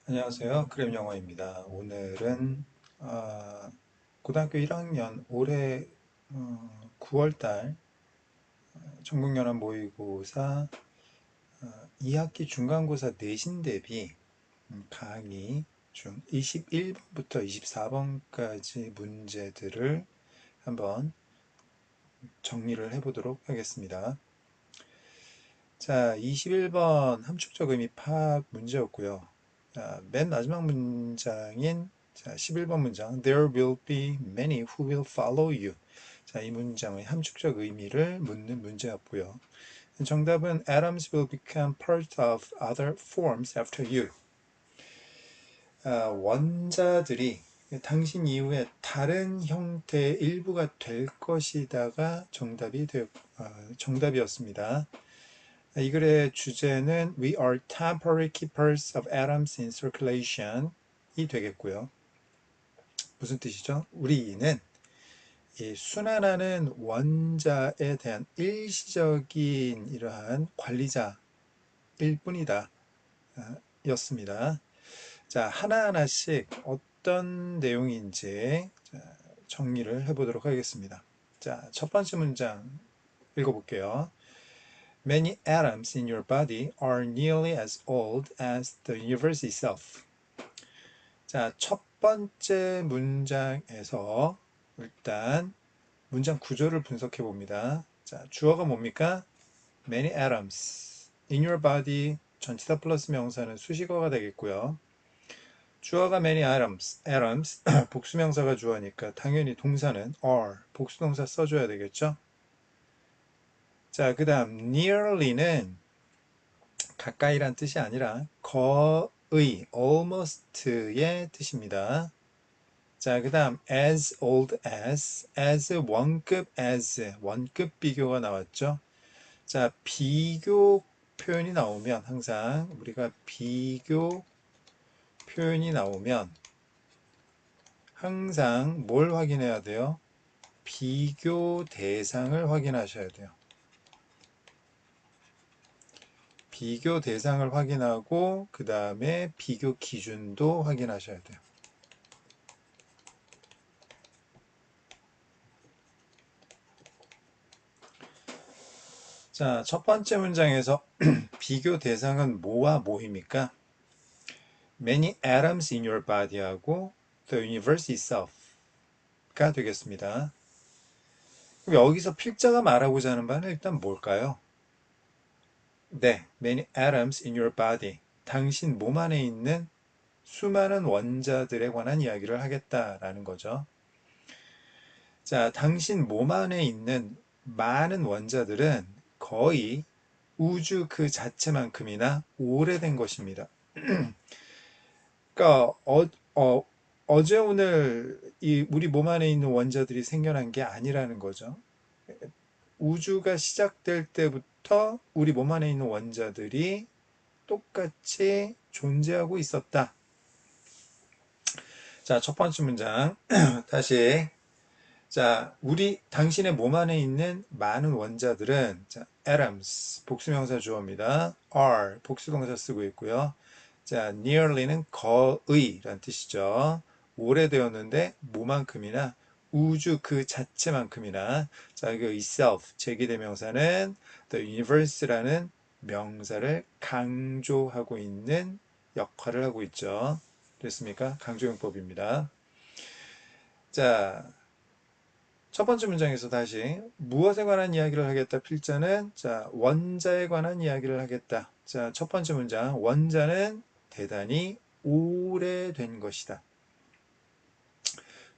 안녕하세요. 그램 영어입니다. 오늘은 고등학교 1학년 올해 9월달 전국연합 모의고사 2학기 중간고사 내신 대비 강의 중 21번부터 24번까지 문제들을 한번 정리를 해보도록 하겠습니다. 자, 21번 함축적 의미 파악 문제였고요. 맨 마지막 문장인 자, 11번 문장 There will be many who will follow you. 자, 이 문장의 함축적 의미를 묻는 문제였고요. 정답은 Atoms will become part of other forms after you. 원자들이 당신 이후에 다른 형태의 일부가 될 것이다가 정답이었습니다. 이 글의 주제는 We are temporary keepers of atoms in circulation 이 되겠고요. 무슨 뜻이죠? 우리는 이 순환하는 원자에 대한 일시적인 이러한 관리자일 뿐이다 였습니다. 자, 하나하나씩 어떤 내용인지 정리를 해보도록 하겠습니다. 자, 첫 번째 문장 읽어볼게요. Many atoms in your body are nearly as old as the universe itself. 자, 첫 번째 문장에서 일단 문장 구조를 분석해 봅니다. 자, 주어가 뭡니까? Many atoms in your body 전치사 플러스 명사는 수식어가 되겠고요. 주어가 many atoms, 복수명사가 주어니까 당연히 동사는 are, 복수동사 써줘야 되겠죠? 자, 그 다음 nearly는 가까이란 뜻이 아니라 거의, almost의 뜻입니다. 자, 그 다음 as old as 원급 원급 비교가 나왔죠. 자, 비교 표현이 나오면 항상 우리가 비교 표현이 나오면 항상 뭘 확인해야 돼요? 비교 대상을 확인하셔야 돼요. 비교 대상을 확인하고 그 다음에 비교 기준도 확인하셔야 돼요. 자, 첫 번째 문장에서 비교 대상은 뭐와 뭐입니까? Many atoms in your body하고 the universe itself가 되겠습니다. 그럼 여기서 필자가 말하고자 하는 바는 일단 뭘까요? 네, many atoms in your body. 당신 몸 안에 있는 수많은 원자들에 관한 이야기를 하겠다라는 거죠. 자, 당신 몸 안에 있는 많은 원자들은 거의 우주 그 자체만큼이나 오래된 것입니다. 그러니까 어제 오늘 이 우리 몸 안에 있는 원자들이 생겨난 게 아니라는 거죠. 우주가 시작될 때부터 우리 몸 안에 있는 원자들이 똑같이 존재하고 있었다. 자, 첫 번째 문장 다시 자, 당신의 몸 안에 있는 많은 원자들은 자, atoms 복수명사 주어입니다. are 복수동사 쓰고 있고요. 자, nearly는 거의란 뜻이죠. 오래되었는데 뭐만큼이나 우주 그 자체만큼이나 자, 이거 itself 제기대명사는 the universe라는 명사를 강조하고 있는 역할을 하고 있죠. 됐습니까? 강조용법입니다. 자, 첫 번째 문장에서 다시 무엇에 관한 이야기를 하겠다 필자는 자 원자에 관한 이야기를 하겠다. 자, 첫 번째 문장 원자는 대단히 오래된 것이다.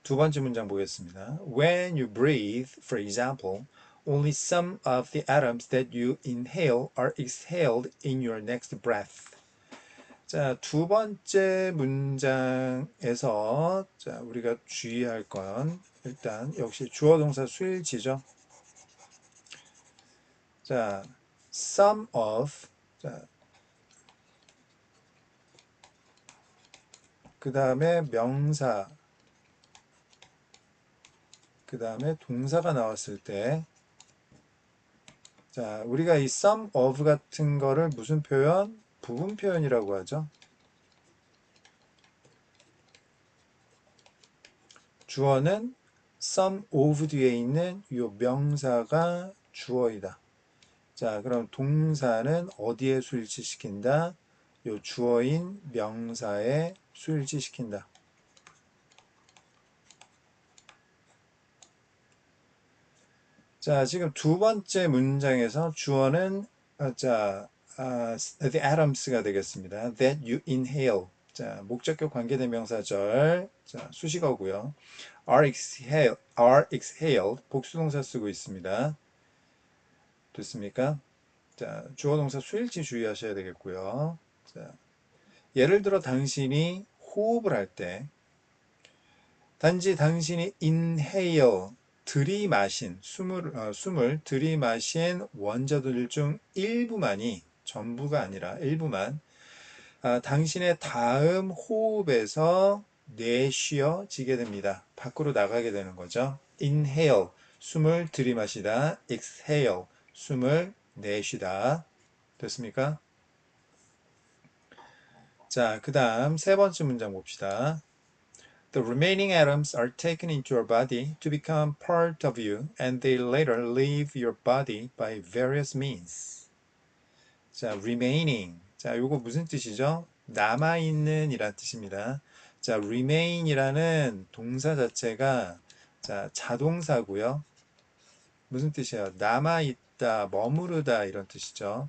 두 번째 문장 보겠습니다. When you breathe, for example, only some of the atoms that you inhale are exhaled in your next breath. 자, 두 번째 문장에서 자, 우리가 주의할 건 일단 역시 주어 동사 수일치죠. 자, some of 자, 그 다음에 명사 그 다음에 동사가 나왔을 때 자, 우리가 이 some of 같은 거를 무슨 표현? 부분 표현이라고 하죠. 주어는 some of 뒤에 있는 이 명사가 주어이다. 자, 그럼 동사는 어디에 수일치시킨다? 요 주어인 명사에 수일치시킨다. 자, 지금 두 번째 문장에서 주어는 the atoms가 되겠습니다. That you inhale. 자, 목적격 관계대명사절. 자, 수식어고요. are exhaled 복수동사 쓰고 있습니다. 됐습니까? 자, 주어 동사 수일치 주의하셔야 되겠고요. 자, 예를 들어 당신이 호흡을 할 때 단지 당신이 inhale 들이마신 숨을 들이마신 원자들 중 일부만이 전부가 아니라 일부만 당신의 다음 호흡에서 내쉬어지게 됩니다. 밖으로 나가게 되는 거죠. inhale 숨을 들이마시다, exhale 숨을 내쉬다. 됐습니까? 자, 그 다음 세 번째 문장 봅시다. The remaining atoms are taken into your body to become part of you, and they later leave your body by various means. 자, remaining. 자, 요거 무슨 뜻이죠? 남아있는 이란 뜻입니다. 자, remain이라는 동사 자체가 자, 자동사고요. 무슨 뜻이에요? 남아있다, 머무르다 이런 뜻이죠.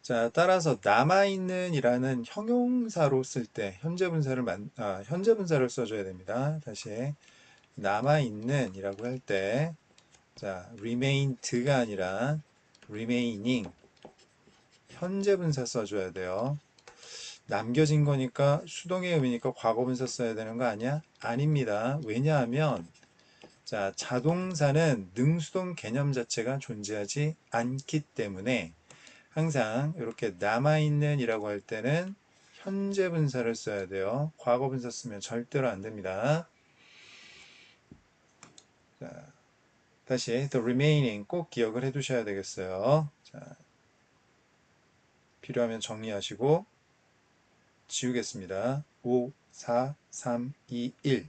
자, 따라서 남아있는 이라는 형용사로 쓸 때 현재 분사를 써줘야 됩니다. 다시 남아있는 이라고 할 때 자, remained가 아니라 remaining 현재 분사 써줘야 돼요. 남겨진 거니까 수동의 의미니까 과거 분사 써야 되는 거 아니야? 아닙니다. 왜냐하면 자, 자동사는 능수동 개념 자체가 존재하지 않기 때문에 항상 이렇게 남아있는 이라고 할 때는 현재 분사를 써야 돼요. 과거 분사 쓰면 절대로 안 됩니다. 자, 다시 the remaining 꼭 기억을 해 두셔야 되겠어요. 자, 필요하면 정리하시고 지우겠습니다. 5, 4, 3, 2, 1.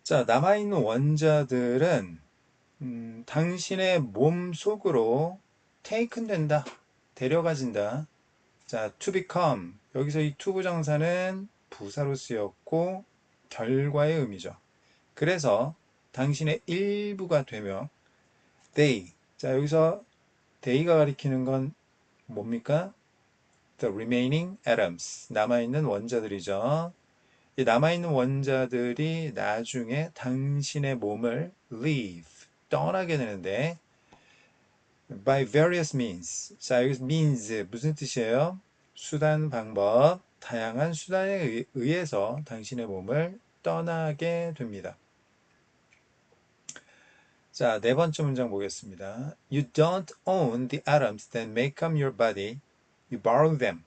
자, 남아있는 원자들은 당신의 몸 속으로 taken 된다. 데려가진다. 자, to become. 여기서 이 to 부정사는 부사로 쓰였고 결과의 의미죠. 그래서 당신의 일부가 되며 they. 자, 여기서 they가 가리키는 건 뭡니까? The remaining atoms. 남아있는 원자들이죠. 이 남아있는 원자들이 나중에 당신의 몸을 leave. 떠나게 되는데 by various means. 자, 여기서 means 무슨 뜻이에요? 수단, 방법, 다양한 수단에 의해서 당신의 몸을 떠나게 됩니다. 자, 네 번째 문장 보겠습니다. You don't own the atoms that make up your body. You borrow them.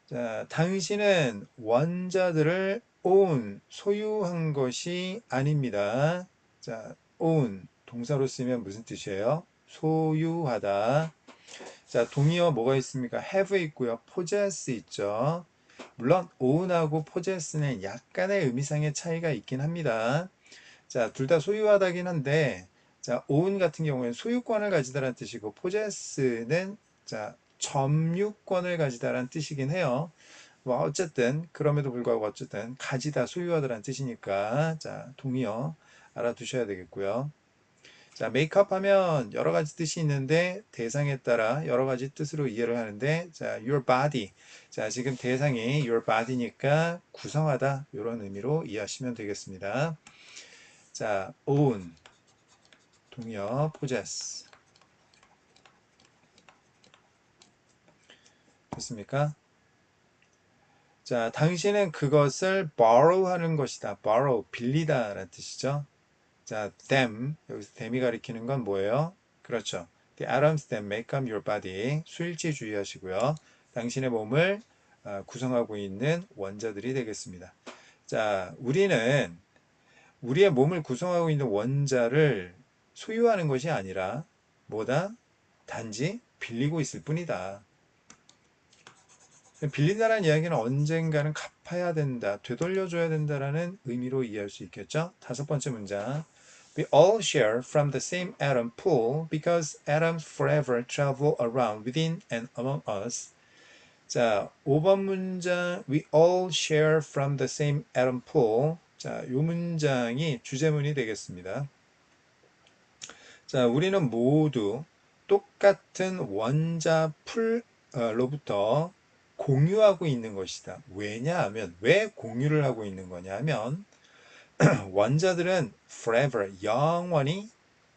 자, 당신은 원자들을 own, 소유한 것이 아닙니다. 자, own, 동사로 쓰면 무슨 뜻이에요? 소유하다. 자, 동의어 뭐가 있습니까? have 있고요. possess 있죠. 물론 own하고 possess는 약간의 의미상의 차이가 있긴 합니다. 자, 둘 다 소유하다긴 한데, 자, own 같은 경우에는 소유권을 가지다라는 뜻이고, possess는 자, 점유권을 가지다라는 뜻이긴 해요. 뭐 어쨌든 그럼에도 불구하고 어쨌든 가지다 소유하다라는 뜻이니까 자, 동의어 알아두셔야 되겠고요. 자, make up 하면 여러 가지 뜻이 있는데 대상에 따라 여러 가지 뜻으로 이해를 하는데 자, your body. 자, 지금 대상이 your body니까 구성하다 이런 의미로 이해하시면 되겠습니다. 자, own 동의어 possess 됐습니까? 자, 당신은 그것을 borrow 하는 것이다. borrow 빌리다 라는 뜻이죠. 자, them 여기서 them이 가리키는 건 뭐예요? 그렇죠. The atoms that make up your body 수일치 주의하시고요. 당신의 몸을 구성하고 있는 원자들이 되겠습니다. 자, 우리는 우리의 몸을 구성하고 있는 원자를 소유하는 것이 아니라 뭐다? 단지 빌리고 있을 뿐이다. 빌린다는 이야기는 언젠가는 갚아야 된다, 되돌려줘야 된다라는 의미로 이해할 수 있겠죠? 다섯 번째 문장. We all share from the same atom pool because atoms forever travel around within and among us. 자, 5번 문장. We all share from the same atom pool. 자, 이 문장이 주제문이 되겠습니다. 자, 우리는 모두 똑같은 원자 풀로부터 공유하고 있는 것이다. 왜냐하면, 왜 공유를 하고 있는 거냐면, 원자들은 forever, 영원히,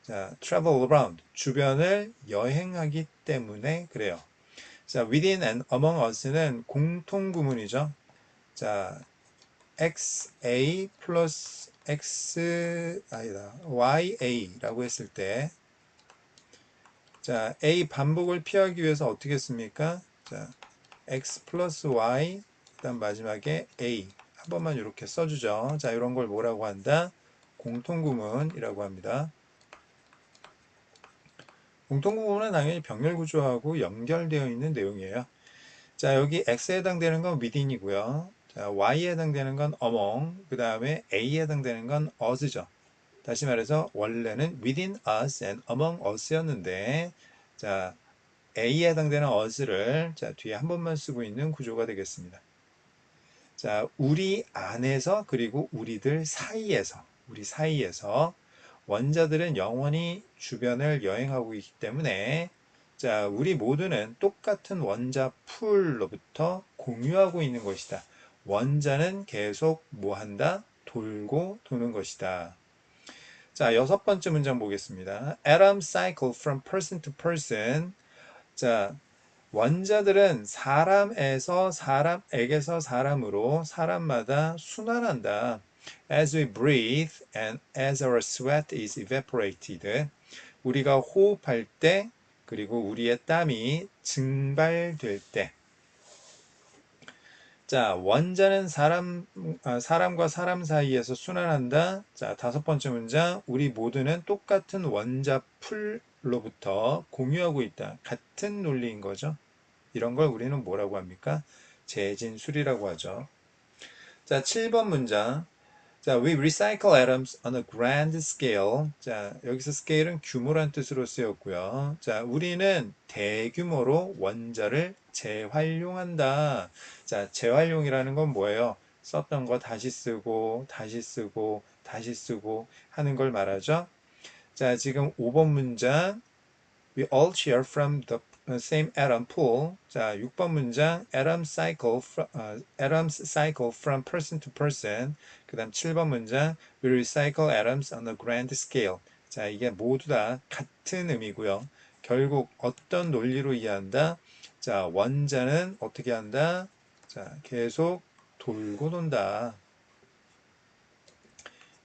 자, travel around, 주변을 여행하기 때문에 그래요. 자, within and among us는 공통 구문이죠. 자, xa 플러스 x, 아니다, ya라고 했을 때, 자, a 반복을 피하기 위해서 어떻게 씁니까? 자, x 플러스 y, 그다음 마지막에 a 한 번만 이렇게 써주죠. 자, 이런 걸 뭐라고 한다? 공통구문이라고 합니다. 공통구문은 당연히 병렬 구조하고 연결되어 있는 내용이에요. 자, 여기 x에 해당되는 건 within이고요. 자, y에 해당되는 건 among, 그 다음에 a에 해당되는 건 us죠. 다시 말해서 원래는 within us and among us였는데, 자, A에 해당되는 us를 자, 뒤에 한 번만 쓰고 있는 구조가 되겠습니다. 자, 우리 안에서 그리고 우리들 사이에서, 우리 사이에서 원자들은 영원히 주변을 여행하고 있기 때문에, 자, 우리 모두는 똑같은 원자 풀로부터 공유하고 있는 것이다. 원자는 계속 뭐 한다? 돌고 도는 것이다. 자, 여섯 번째 문장 보겠습니다. Atom cycle from person to person. 자, 원자들은 사람에서 사람에게서 사람으로 사람마다 순환한다. As we breathe and as our sweat is evaporated. 우리가 호흡할 때 그리고 우리의 땀이 증발될 때. 자, 원자는 사람과 사람 사이에서 순환한다. 자, 다섯 번째 문장. 우리 모두는 똑같은 원자 풀로부터 공유하고 있다. 같은 논리인 거죠. 이런 걸 우리는 뭐라고 합니까? 재진술이라고 하죠. 자, 7번 문장. 자, we recycle atoms on a grand scale. 자, 여기서 scale은 규모란 뜻으로 쓰였고요. 자, 우리는 대규모로 원자를 재활용한다. 자, 재활용이라는 건 뭐예요? 썼던 거 다시 쓰고, 다시 쓰고, 다시 쓰고 하는 걸 말하죠. 자, 지금 5번 문장. We all share from the same atom pool. 자, 6번 문장. Atoms cycle from person to person. 그 다음 7번 문장. We recycle atoms on a grand scale. 자, 이게 모두 다 같은 의미고요. 결국 어떤 논리로 이해한다? 자, 원자는 어떻게 한다? 자, 계속 돌고 돈다.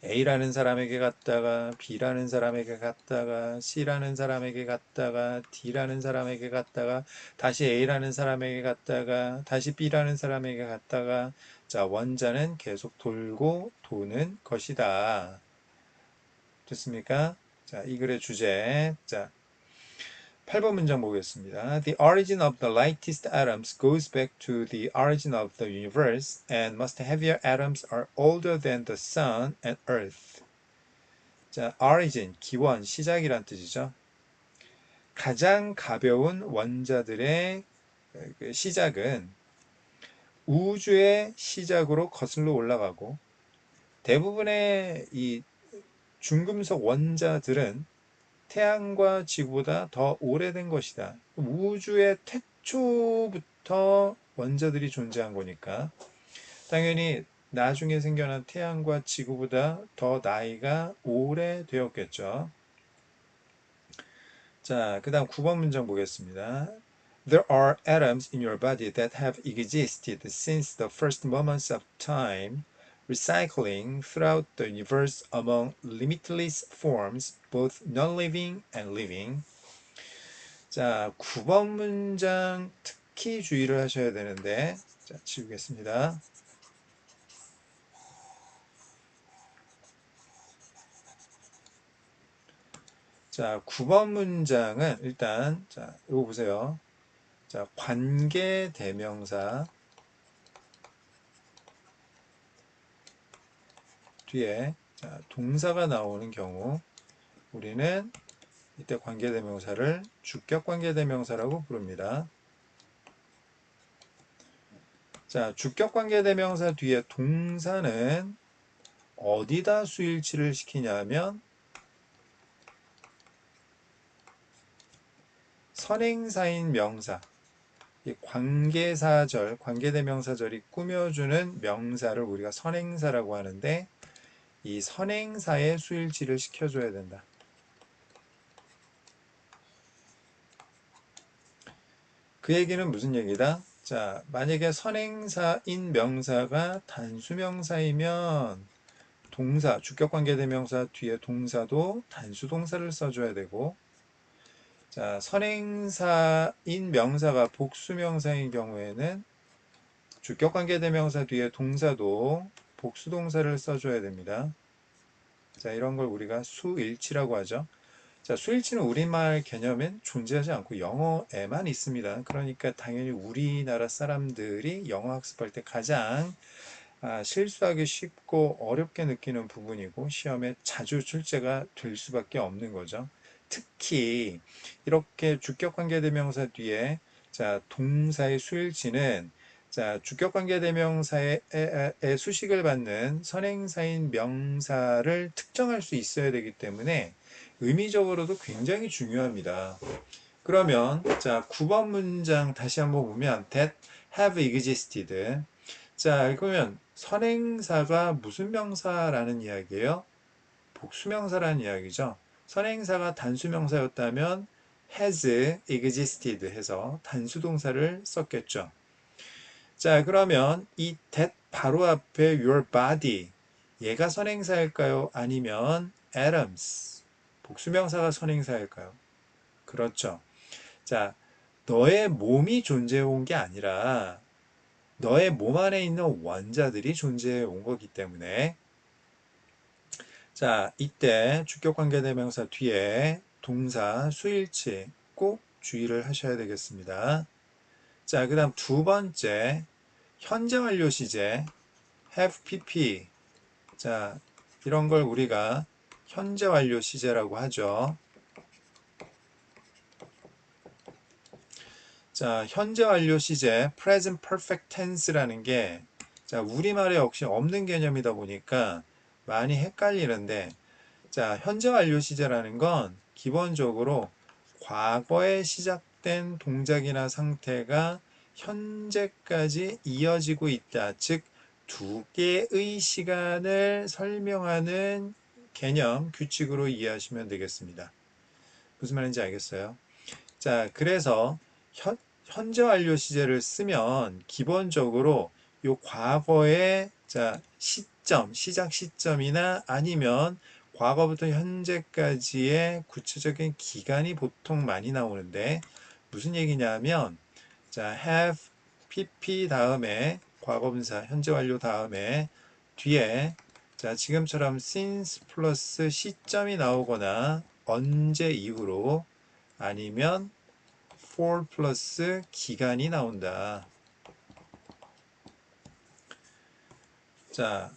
A라는 사람에게 갔다가 B라는 사람에게 갔다가 C라는 사람에게 갔다가 D라는 사람에게 갔다가 다시 A라는 사람에게 갔다가 다시 B라는 사람에게 갔다가 자, 원자는 계속 돌고 도는 것이다. 됐습니까? 자, 이 글의 주제. 자, 8번 문장 보겠습니다. The origin of the lightest atoms goes back to the origin of the universe, and most heavier atoms are older than the sun and earth. 자, origin, 기원, 시작이란 뜻이죠. 가장 가벼운 원자들의 시작은 우주의 시작으로 거슬러 올라가고, 대부분의 이 중금속 원자들은 태양과 지구보다 더 오래된 것이다. 우주의 태초부터 원자들이 존재한 거니까 당연히 나중에 생겨난 태양과 지구보다 더 나이가 오래되었겠죠. 자, 그 다음 9번 문장 보겠습니다. There are atoms in your body that have existed since the first moments of time, recycling throughout the universe among limitless forms, both non-living and living. 자, 9번 문장 특히 주의를 하셔야 되는데, 자, 지우겠습니다. 자, 9번 문장은 일단, 자, 이거 보세요. 자, 관계대명사 뒤에 자, 동사가 나오는 경우 우리는 이때 관계대명사를 주격관계대명사라고 부릅니다. 자, 주격관계대명사 뒤에 동사는 어디다 수일치를 시키냐면 선행사인 명사, 이 관계사절, 관계대명사절이 꾸며주는 명사를 우리가 선행사라고 하는데 이 선행사에 수일치를 시켜줘야 된다. 그 얘기는 무슨 얘기다? 자, 만약에 선행사인 명사가 단수명사이면 동사, 주격관계대명사 뒤에 동사도 단수동사를 써줘야 되고, 자, 선행사인 명사가 복수명사인 경우에는 주격관계대명사 뒤에 동사도 복수동사를 써줘야 됩니다. 자, 이런 걸 우리가 수일치라고 하죠. 자, 수일치는 우리말 개념엔 존재하지 않고 영어에만 있습니다. 그러니까 당연히 우리나라 사람들이 영어 학습할 때 가장 실수하기 쉽고 어렵게 느끼는 부분이고 시험에 자주 출제가 될 수밖에 없는 거죠. 특히 이렇게 주격관계대명사 뒤에 자, 동사의 수일치는 자, 주격관계대명사의 수식을 받는 선행사인 명사를 특정할 수 있어야 되기 때문에 의미적으로도 굉장히 중요합니다. 그러면 자, 9번 문장 다시 한번 보면 that have existed. 자, 그러면 선행사가 무슨 명사라는 이야기예요? 복수명사라는 이야기죠. 선행사가 단수명사였다면 has existed 해서 단수동사를 썼겠죠. 자, 그러면 이 that 바로 앞에 your body 얘가 선행사일까요? 아니면 atoms 복수명사가 선행사일까요? 그렇죠. 자, 너의 몸이 존재해 온 게 아니라 너의 몸 안에 있는 원자들이 존재해 온 거기 때문에 자, 이때 주격관계대명사 뒤에 동사 수일치 꼭 주의를 하셔야 되겠습니다. 자, 그 다음 두 번째 현재 완료 시제 have pp 자, 이런 걸 우리가 현재 완료 시제라고 하죠. 자, 현재 완료 시제 present perfect tense라는 게 자, 우리말에 역시 없는 개념이다 보니까 많이 헷갈리는데 자, 현재 완료 시제라는 건 기본적으로 과거에 시작된 동작이나 상태가 현재까지 이어지고 있다. 즉, 두 개의 시간을 설명하는 개념, 규칙으로 이해하시면 되겠습니다. 무슨 말인지 알겠어요? 자, 그래서 현재 완료 시제를 쓰면 기본적으로 요 과거의 자, 시점, 시작 시점이나 아니면 과거부터 현재까지의 구체적인 기간이 보통 많이 나오는데 무슨 얘기냐면 자, have, pp 다음에 과거분사, 현재 완료 다음에 뒤에 자, 지금처럼 since 플러스 시점이 나오거나 언제 이후로 아니면 for 플러스 기간이 나온다. 자,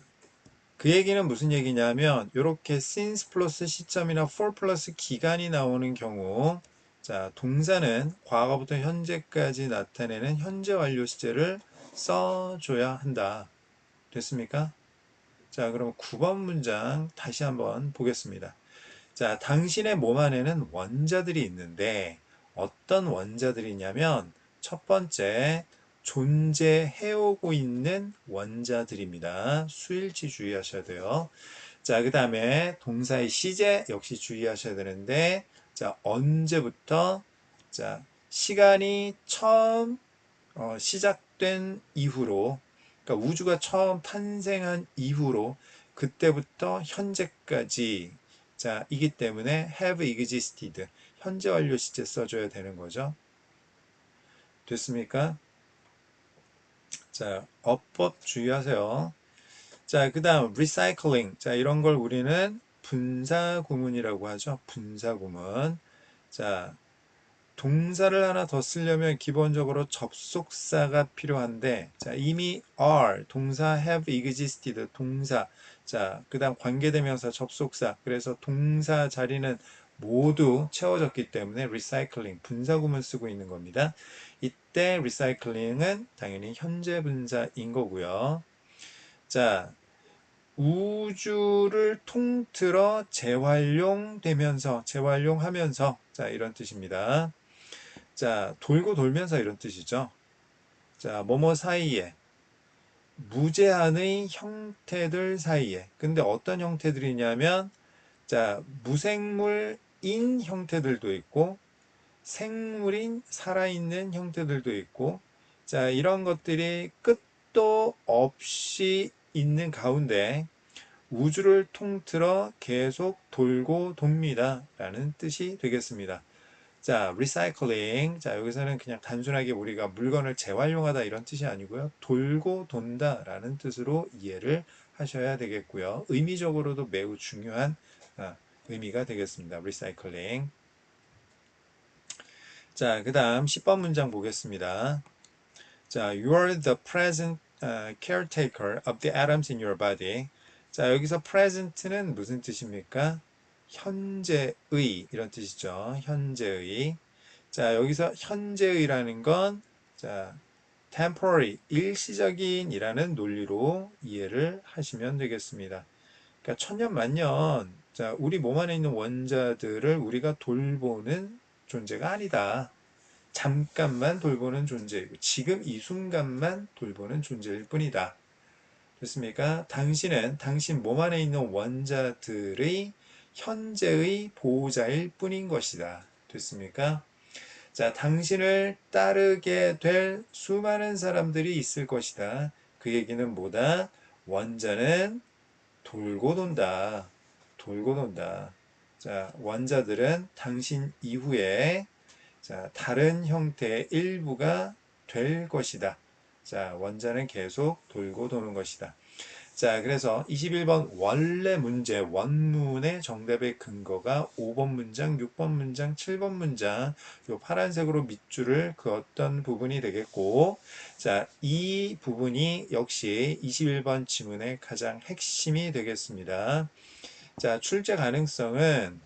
그 얘기는 무슨 얘기냐면 이렇게 since 플러스 시점이나 for 플러스 기간이 나오는 경우 자, 동사는 과거부터 현재까지 나타내는 현재 완료 시제를 써줘야 한다. 됐습니까? 자, 그럼 9번 문장 다시 한번 보겠습니다. 자, 당신의 몸 안에는 원자들이 있는데 어떤 원자들이냐면 첫 번째 존재해오고 있는 원자들입니다. 수일치 주의하셔야 돼요. 자, 그 다음에 동사의 시제 역시 주의하셔야 되는데 자, 언제부터 자, 시간이 처음 시작된 이후로 그러니까 우주가 처음 탄생한 이후로 그때부터 현재까지 자, 이기 때문에 have existed 현재 완료 시제 써줘야 되는 거죠. 됐습니까? 자, 어법 주의하세요. 자, 그 다음 recycling. 자, 이런 걸 우리는 분사구문이라고 하죠. 분사구문. 자, 동사를 하나 더 쓰려면 기본적으로 접속사가 필요한데, 자, 이미 are, 동사 have existed, 동사. 자, 그 다음 관계대명사, 접속사. 그래서 동사 자리는 모두 채워졌기 때문에 recycling, 분사구문 쓰고 있는 겁니다. 이때 recycling은 당연히 현재 분사인 거고요. 자, 우주를 통틀어 재활용되면서, 재활용하면서, 자, 이런 뜻입니다. 자, 돌고 돌면서 이런 뜻이죠. 자, 뭐뭐 사이에, 무제한의 형태들 사이에. 근데 어떤 형태들이냐면, 자, 무생물인 형태들도 있고, 생물인 살아있는 형태들도 있고, 자, 이런 것들이 끝도 없이 있는 가운데, 우주를 통틀어 계속 돌고 돕니다. 라는 뜻이 되겠습니다. 자, 리사이클링. 자, 여기서는 그냥 단순하게 우리가 물건을 재활용하다 이런 뜻이 아니고요. 돌고 돈다 라는 뜻으로 이해를 하셔야 되겠고요. 의미적으로도 매우 중요한 의미가 되겠습니다. 리사이클링. 자, 그 다음 10번 문장 보겠습니다. 자, you are the present caretaker of the atoms in your body. 자, 여기서 present는 무슨 뜻입니까? 현재의 이런 뜻이죠. 현재의. 자, 여기서 현재의라는 건 자, temporary, 일시적인이라는 논리로 이해를 하시면 되겠습니다. 그러니까 천년만년 자, 우리 몸 안에 있는 원자들을 우리가 돌보는 존재가 아니다. 잠깐만 돌보는 존재이고 지금 이 순간만 돌보는 존재일 뿐이다. 됐습니까? 당신은 당신 몸 안에 있는 원자들의 현재의 보호자일 뿐인 것이다. 됐습니까? 자, 당신을 따르게 될 수많은 사람들이 있을 것이다. 그 얘기는 뭐다? 원자는 돌고 돈다. 돌고 돈다. 자, 원자들은 당신 이후에 자, 다른 형태의 일부가 될 것이다. 자, 원자는 계속 돌고 도는 것이다. 자, 그래서 21번 원래 문제, 원문의 정답의 근거가 5번 문장, 6번 문장, 7번 문장, 요 파란색으로 밑줄을 그었던 부분이 되겠고, 자, 이 부분이 역시 21번 지문의 가장 핵심이 되겠습니다. 자, 출제 가능성은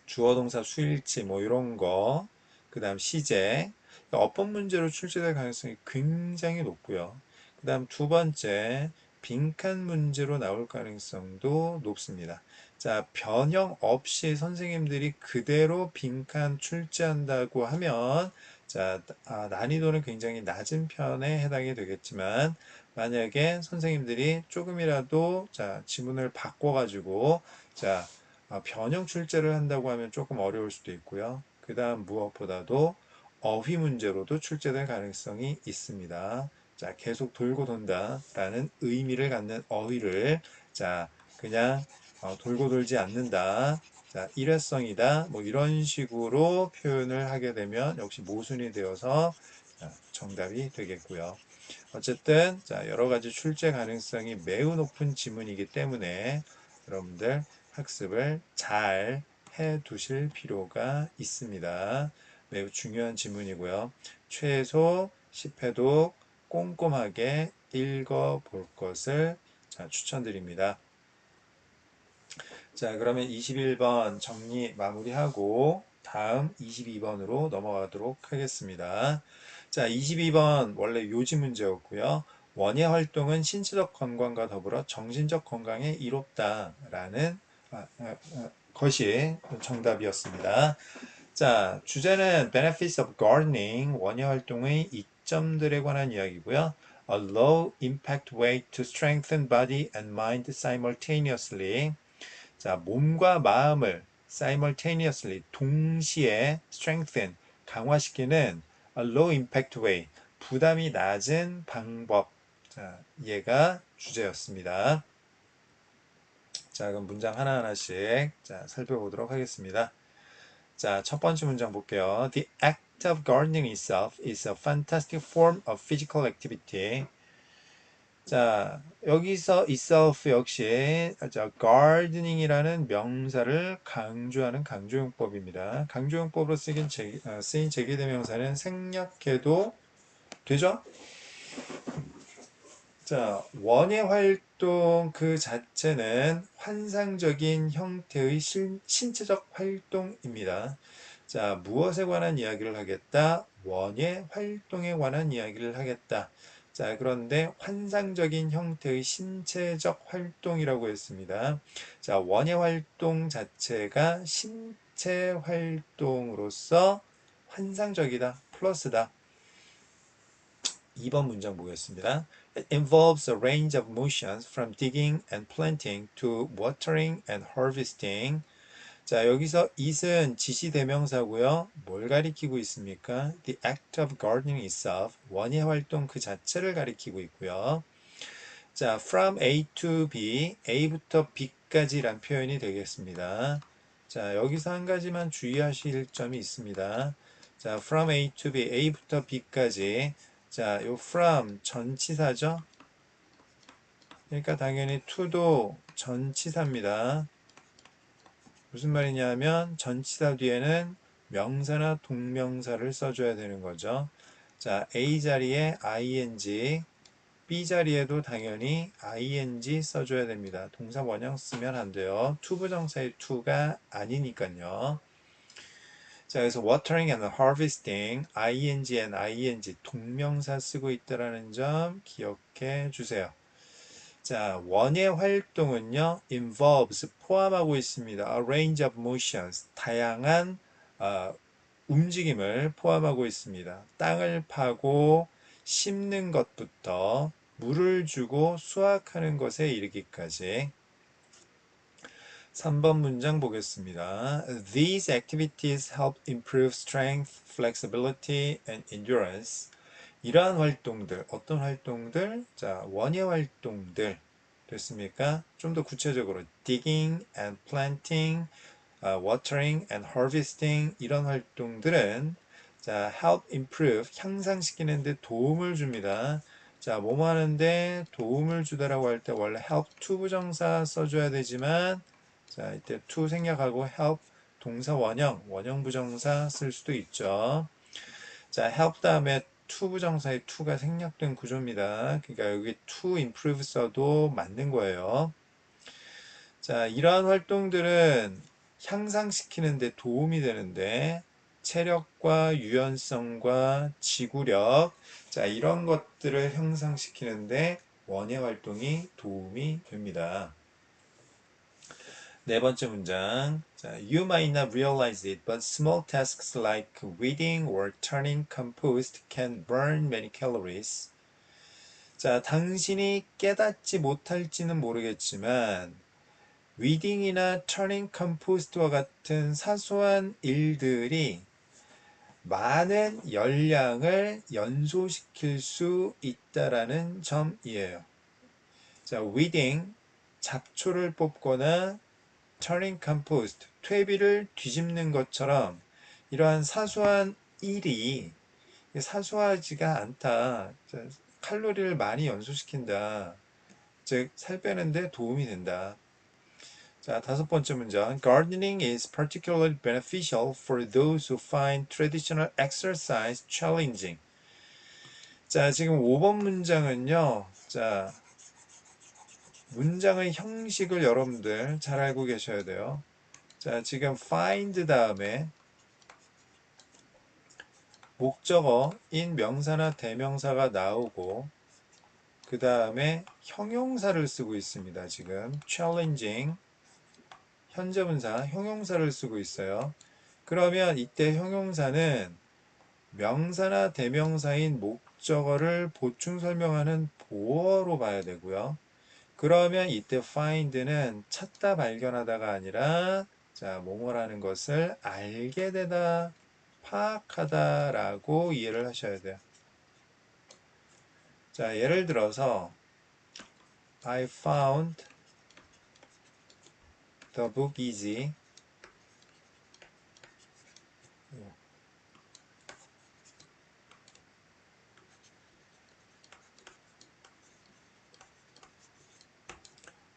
주어 동사 수일치 뭐 이런 거, 그 다음 시제, 어법 문제로 출제될 가능성이 굉장히 높고요. 그 다음 두 번째, 빈칸 문제로 나올 가능성도 높습니다. 자, 변형 없이 선생님들이 그대로 빈칸 출제한다고 하면 자, 난이도는 굉장히 낮은 편에 해당이 되겠지만 만약에 선생님들이 조금이라도 자, 지문을 바꿔가지고 자, 변형 출제를 한다고 하면 조금 어려울 수도 있고요. 그 다음 무엇보다도 어휘 문제로도 출제될 가능성이 있습니다. 자, 계속 돌고 돈다 라는 의미를 갖는 어휘를 자, 그냥 돌고 돌지 않는다. 자, 일회성이다. 뭐 이런 식으로 표현을 하게 되면 역시 모순이 되어서 정답이 되겠고요. 어쨌든 자, 여러 가지 출제 가능성이 매우 높은 지문이기 때문에 여러분들 학습을 잘 해 두실 필요가 있습니다. 매우 중요한 지문이고요. 최소 10회도 꼼꼼하게 읽어 볼 것을 추천드립니다. 자, 그러면 21번 정리 마무리하고 다음 22번으로 넘어가도록 하겠습니다. 자, 22번 원래 요지 문제였고요. 원예 활동은 신체적 건강과 더불어 정신적 건강에 이롭다라는 것이 정답이었습니다. 자, 주제는 Benefits of Gardening, 원예 활동의 이점들에 관한 이야기고요. A low impact way to strengthen body and mind simultaneously. 자, 몸과 마음을 simultaneously, 동시에 strengthen, 강화시키는 a low impact way, 부담이 낮은 방법. 자, 얘가 주제였습니다. 자, 그럼 문장 하나하나씩 자, 살펴보도록 하겠습니다. 자, 첫 번째 문장 볼게요. The act of gardening itself is a fantastic form of physical activity. 자, 여기서 itself 역시 gardening이라는 명사를 강조하는 강조용법입니다. 강조용법으로 쓰인 제기대명사는 생략해도 되죠? 자, 원예 활동 그 자체는 환상적인 형태의 신체적 활동입니다. 자, 무엇에 관한 이야기를 하겠다? 원예 활동에 관한 이야기를 하겠다. 자, 그런데 환상적인 형태의 신체적 활동이라고 했습니다. 자, 원예 활동 자체가 신체 활동으로서 환상적이다, 플러스다. 2번 문장 보겠습니다. It involves a range of motions from digging and planting to watering and harvesting. 자, 여기서 it은 지시대명사고요. 뭘 가리키고 있습니까? The act of gardening itself, 원예 활동 그 자체를 가리키고 있고요. 자, from A to B, A부터 B까지란 표현이 되겠습니다. 자, 여기서 한 가지만 주의하실 점이 있습니다. 자, from A to B, A부터 B까지. 자, 요 from 전치사죠? 그러니까 당연히 to도 전치사입니다. 무슨 말이냐면 전치사 뒤에는 명사나 동명사를 써줘야 되는 거죠. 자, A 자리에 ing, B 자리에도 당연히 ing 써줘야 됩니다. 동사 원형 쓰면 안 돼요. 투부정사의 to가 아니니까요. 자, 그래서 watering and harvesting, ing and ing 동명사 쓰고 있다라는 점 기억해 주세요. 자, 원예 활동은요, involves 포함하고 있습니다. A range of motions, 다양한 움직임을 포함하고 있습니다. 땅을 파고 심는 것부터 물을 주고 수확하는 것에 이르기까지. 3번 문장 보겠습니다. These activities help improve strength, flexibility, and endurance. 이러한 활동들, 어떤 활동들? 자, 원예 활동들. 됐습니까? 좀 더 구체적으로 digging and planting, watering and harvesting 이런 활동들은 자, help improve 향상시키는 데 도움을 줍니다. 자, 뭐뭐 하는데 도움을 주다라고 할 때 원래 help to 부정사 써줘야 되지만 자, 이때 to 생략하고 help 동사 원형 부정사 쓸 수도 있죠. 자, help 다음에 to 부정사의 to가 생략된 구조입니다. 그러니까 여기 to improve 써도 맞는 거예요. 자, 이러한 활동들은 향상시키는 데 도움이 되는데 체력과 유연성과 지구력, 자, 이런 것들을 향상시키는데 원예 활동이 도움이 됩니다. 네 번째 문장. 자, You might not realize it, but small tasks like weeding or turning compost can burn many calories. 자, 당신이 깨닫지 못할지는 모르겠지만 위딩이나 터닝 컴포스트와 같은 사소한 일들이 많은 열량을 연소시킬 수 있다라는 점이에요. 자, 위딩, 잡초를 뽑거나 터닝 컴포스트, 퇴비를 뒤집는 것처럼 이러한 사소한 일이 사소하지가 않다. 칼로리를 많이 연소시킨다. 즉, 살 빼는데 도움이 된다. 자, 다섯 번째 문장. Gardening is particularly beneficial for those who find traditional exercise challenging. 자, 지금 5번 문장은요. 자, 문장의 형식을 여러분들 잘 알고 계셔야 돼요. 자, 지금 find 다음에 목적어인 명사나 대명사가 나오고 그 다음에 형용사를 쓰고 있습니다. 지금 challenging 현재분사 형용사를 쓰고 있어요. 그러면 이때 형용사는 명사나 대명사인 목적어를 보충 설명하는 보어로 봐야 되고요. 그러면 이때 find는 찾다 발견하다가 아니라 자, 뭐뭐라는 것을 알게 되다, 파악하다라고 이해를 하셔야 돼요. 자, 예를 들어서 I found the book easy.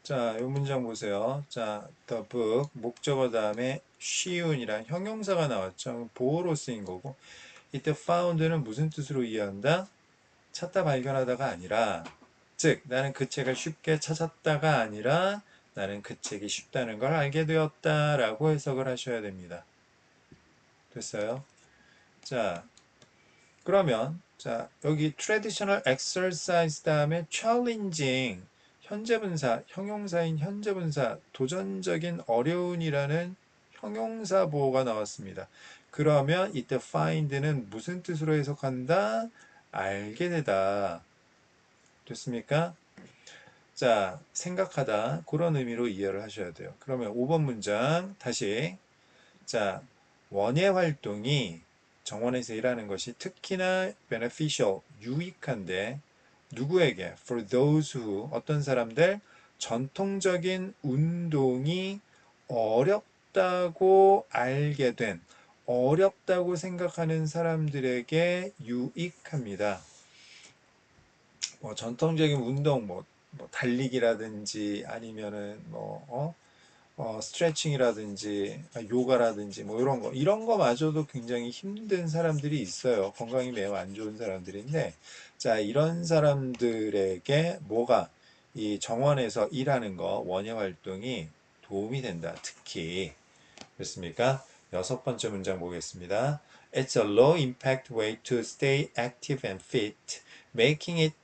자, 이 문장 보세요. 자, the book 목적어 다음에 쉬운이란 형용사가 나왔죠. 보어로 쓰인 거고 이때 found는 무슨 뜻으로 이해한다? 찾다 발견하다가 아니라 즉 나는 그 책을 쉽게 찾았다가 아니라 나는 그 책이 쉽다는 걸 알게 되었다라고 해석을 하셔야 됩니다. 됐어요? 자, 그러면 자 여기 traditional exercise 다음에 challenging 현재분사 형용사인 현재분사 도전적인 어려운이라는 형용사 보호가 나왔습니다. 그러면 이때 find는 무슨 뜻으로 해석한다? 알게 되다. 됐습니까? 자, 생각하다 그런 의미로 이해를 하셔야 돼요. 그러면 5번 문장 다시 자, 원예 활동이 정원에서 일하는 것이 특히나 beneficial, 유익한데 누구에게? For those who, 어떤 사람들? 전통적인 운동이 어렵다고 알게 된, 어렵다고 생각하는 사람들에게 유익합니다. 뭐 전통적인 운동, 뭐 달리기라든지 아니면은 스트레칭이라든지 요가라든지 뭐 이런 거마저도 굉장히 힘든 사람들이 있어요. 건강이 매우 안 좋은 사람들인데 자 이런 사람들에게 뭐가 이 정원에서 일하는 거 원예 활동이 도움이 된다. 특히 그렇습니까? 여섯 번째 문장 보겠습니다. It's a low impact way to stay active and fit, making it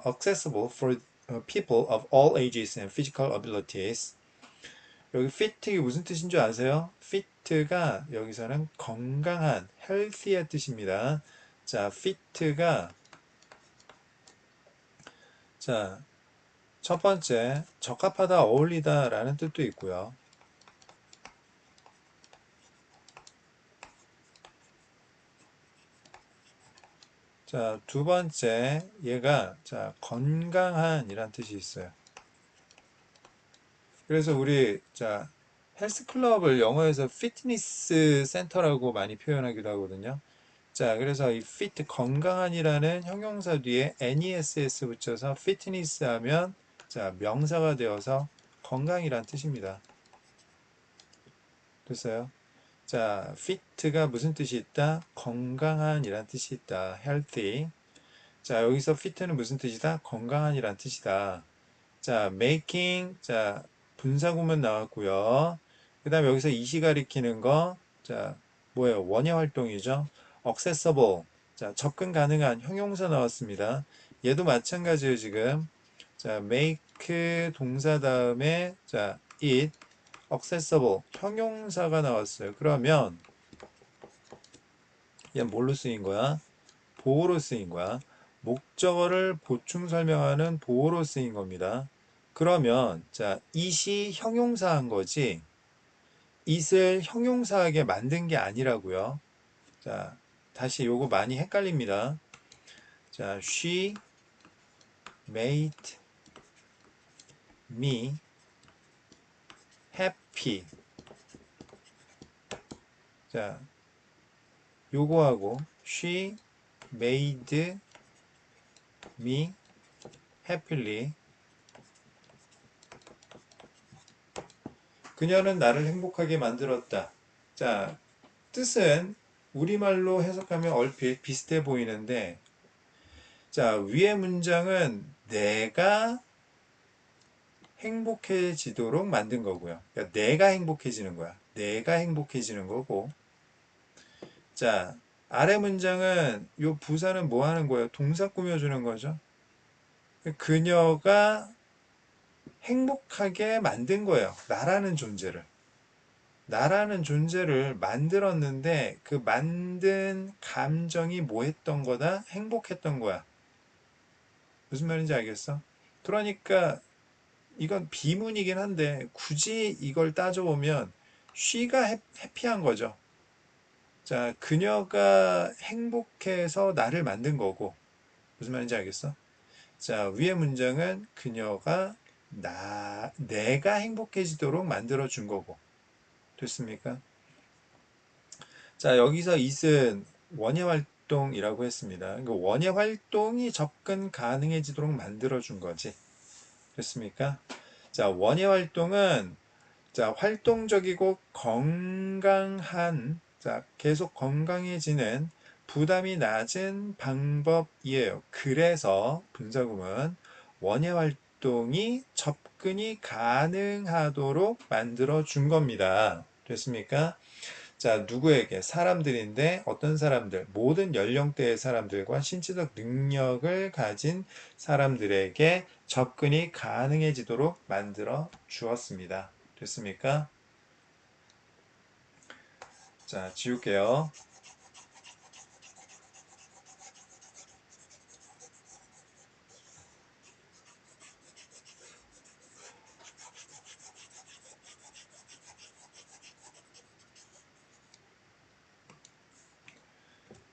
accessible for people of all ages and physical abilities. 여기 fit이 무슨 뜻인 줄 아세요? fit가 여기서는 건강한, healthy의 뜻입니다. 자, fit가 자, 첫 번째 적합하다, 어울리다라는 뜻도 있고요. 자, 두 번째 얘가 자, 건강한이란 뜻이 있어요. 그래서 우리 자, 헬스클럽을 영어에서 피트니스 센터라고 많이 표현하기도 하거든요. 자, 그래서 이 fit 건강한이라는 형용사 뒤에 NESS 붙여서 fitness 하면 자, 명사가 되어서 건강이란 뜻입니다. 됐어요? 자, fit가 무슨 뜻이 있다? 건강한이란 뜻이 있다. healthy. 자, 여기서 fit는 무슨 뜻이다? 건강한이란 뜻이다. 자, making. 자, 분사구문 나왔고요. 그 다음에 여기서 이시 가리키는 거. 자, 뭐예요? 원예 활동이죠. accessible. 자, 접근 가능한 형용사 나왔습니다. 얘도 마찬가지예요, 지금. 자, make 동사 다음에 자, it accessible 형용사가 나왔어요. 그러면 얘 뭘로 쓰인 거야? 보호로 쓰인 거야. 목적어를 보충 설명하는 보호로 쓰인 겁니다. 그러면 자, it이 형용사 한 거지 it을 형용사하게 만든 게 아니라고요. 자, 다시 요거 많이 헷갈립니다. 자, she made me happy. 자, 요거하고 she made me happily. 그녀는 나를 행복하게 만들었다. 자, 뜻은 우리말로 해석하면 얼핏 비슷해 보이는데, 자, 위의 문장은 내가 행복해지도록 만든 거고요. 그러니까 내가 행복해지는 거야. 내가 행복해지는 거고. 자, 아래 문장은 요 부사는 뭐 하는 거예요? 동사 꾸며주는 거죠. 그녀가 행복하게 만든 거예요. 나라는 존재를. 나라는 존재를 만들었는데 그 만든 감정이 뭐 했던 거다? 행복했던 거야. 무슨 말인지 알겠어? 그러니까 이건 비문이긴 한데 굳이 이걸 따져보면 쉬가 해피한 거죠. 자, 그녀가 행복해서 나를 만든 거고 무슨 말인지 알겠어? 자, 위의 문장은 그녀가 내가 행복해지도록 만들어 준 거고 됐습니까? 자, 여기서 it은 원예 활동이라고 했습니다. 그러니까 원예 활동이 접근 가능해지도록 만들어준 거지. 됐습니까? 자, 원예 활동은 자, 활동적이고 건강한, 자, 계속 건강해지는 부담이 낮은 방법이에요. 그래서 분사구문 원예 활동이 접근이 가능하도록 만들어 준 겁니다. 됐습니까? 자, 누구에게? 사람들인데 어떤 사람들? 모든 연령대의 사람들과 신체적 능력을 가진 사람들에게 접근이 가능해지도록 만들어 주었습니다. 됐습니까? 자, 지울게요.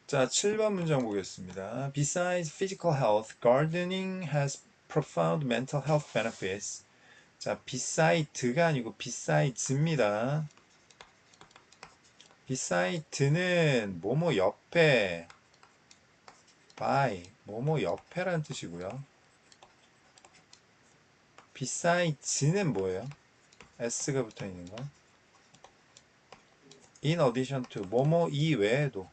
자, 7번 문장 보겠습니다. Besides physical health, gardening has profound mental health benefits. 자, beside가 아니고 besides,입니다. beside는 뭐뭐 옆에, by, 뭐뭐 옆에란 뜻이고요. besides는 뭐예요? s가 붙어 있는 거. in addition to, 뭐뭐 이외에도.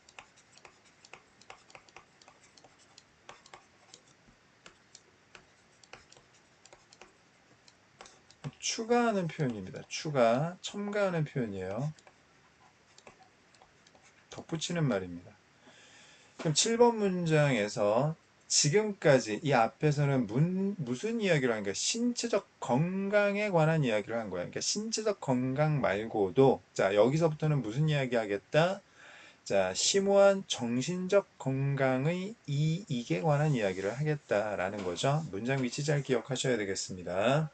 추가하는 표현입니다. 추가, 첨가하는 표현이에요. 덧붙이는 말입니다. 그럼 7번 문장에서 지금까지 이 앞에서는 무슨 이야기를 한 거야? 신체적 건강에 관한 이야기를 한 거야. 그러니까 신체적 건강 말고도 자, 여기서부터는 무슨 이야기 하겠다? 자, 심오한 정신적 건강의 이익에 관한 이야기를 하겠다라는 거죠. 문장 위치 잘 기억하셔야 되겠습니다.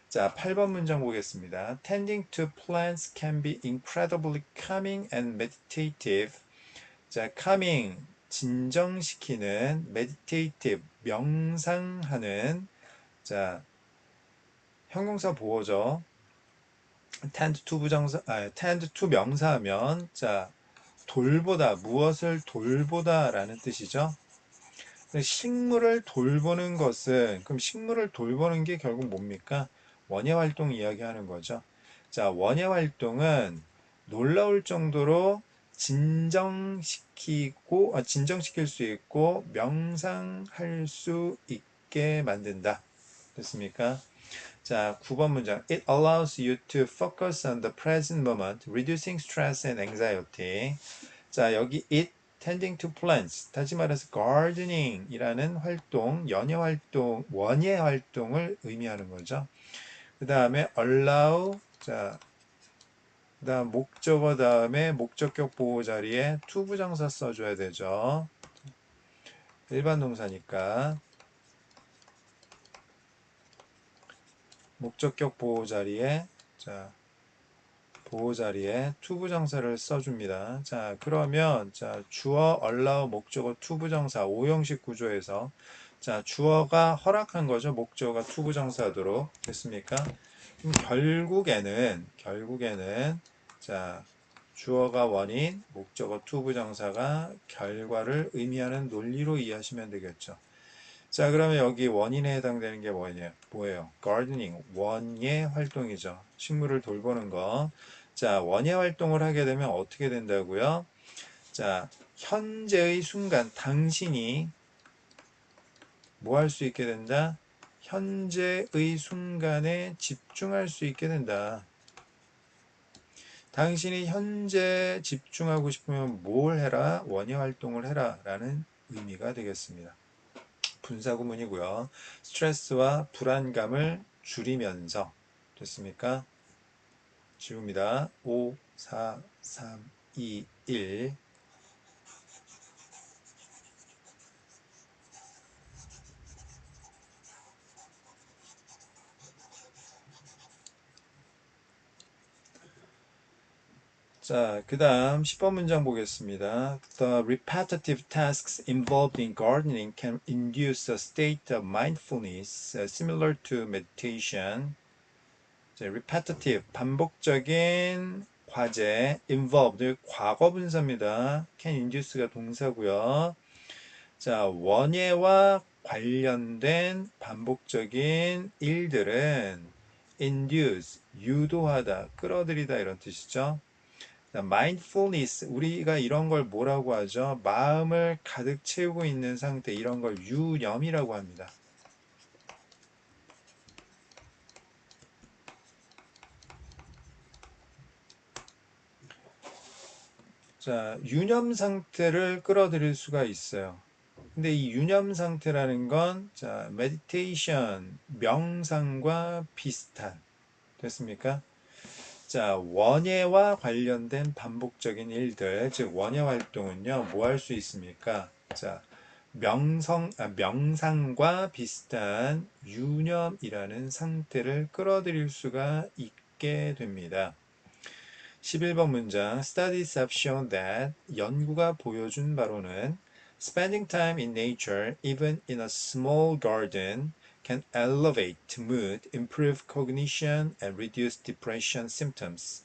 자, 8번 문장 보겠습니다. Tending to plants can be incredibly calming and meditative. 자, calming, 진정시키는, meditative, 명상하는, 자, 형용사 보호죠. tend to 부정사, tend to 명사하면, 자, 돌보다, 무엇을 돌보다 라는 뜻이죠. 식물을 돌보는 것은, 그럼 식물을 돌보는 게 결국 뭡니까? 원예 활동 이야기하는 거죠. 자, 원예 활동은 놀라울 정도로 진정시킬 수 있고, 명상할 수 있게 만든다. 됐습니까? 자, 9번 문장. It allows you to focus on the present moment, reducing stress and anxiety. 자, 여기 it tending to plants, 다시 말해서 gardening이라는 활동, 연예 활동, 원예 활동을 의미하는 거죠. 그 다음에 allow, 자, 그 다음 목적어 다음에 목적격 보호 자리에 to 부정사 써줘야 되죠. 일반 동사니까 목적격 보호 자리에 자, 보호 자리에 to 부정사를 써줍니다. 자, 그러면 자, 주어 allow 목적어 to 부정사 5형식 구조에서 자, 주어가 허락한 거죠. 목적어가 to 부정사도록 됐습니까? 그럼 결국에는 자, 주어가 원인, 목적어 to 부정사가 결과를 의미하는 논리로 이해하시면 되겠죠. 자, 그러면 여기 원인에 해당되는 게 뭐예요? gardening, 원예 활동이죠. 식물을 돌보는 거. 자, 원예 활동을 하게 되면 어떻게 된다고요? 자, 현재의 순간, 당신이 뭐 할 수 있게 된다? 현재의 순간에 집중할 수 있게 된다. 당신이 현재 집중하고 싶으면 뭘 해라? 원예 활동을 해라. 라는 의미가 되겠습니다. 분사구문이고요. 스트레스와 불안감을 줄이면서 됐습니까? 지웁니다. 5, 4, 3, 2, 1. 자, 그 다음 10번 문장 보겠습니다. The repetitive tasks involved in gardening can induce a state of mindfulness similar to meditation. 자, repetitive, 반복적인 과제, involved, 과거 분사입니다. can induce가 동사고요. 자, 원예와 관련된 반복적인 일들은 induce, 유도하다, 끌어들이다 이런 뜻이죠. mindfulness, 우리가 이런 걸 뭐라고 하죠? 마음을 가득 채우고 있는 상태, 이런 걸 유념이라고 합니다. 자, 유념 상태를 끌어들일 수가 있어요. 근데 이 유념 상태라는 건, 자, meditation, 명상과 비슷한, 됐습니까? 자, 원예와 관련된 반복적인 일들, 즉 원예 활동은요, 뭐 할 수 있습니까? 자, 명상과 비슷한 유념이라는 상태를 끌어들일 수가 있게 됩니다. 11번 문장 Studies have shown that 연구가 보여준 바로는 Spending time in nature, even in a small garden, can elevate mood, improve cognition, and reduce depression symptoms.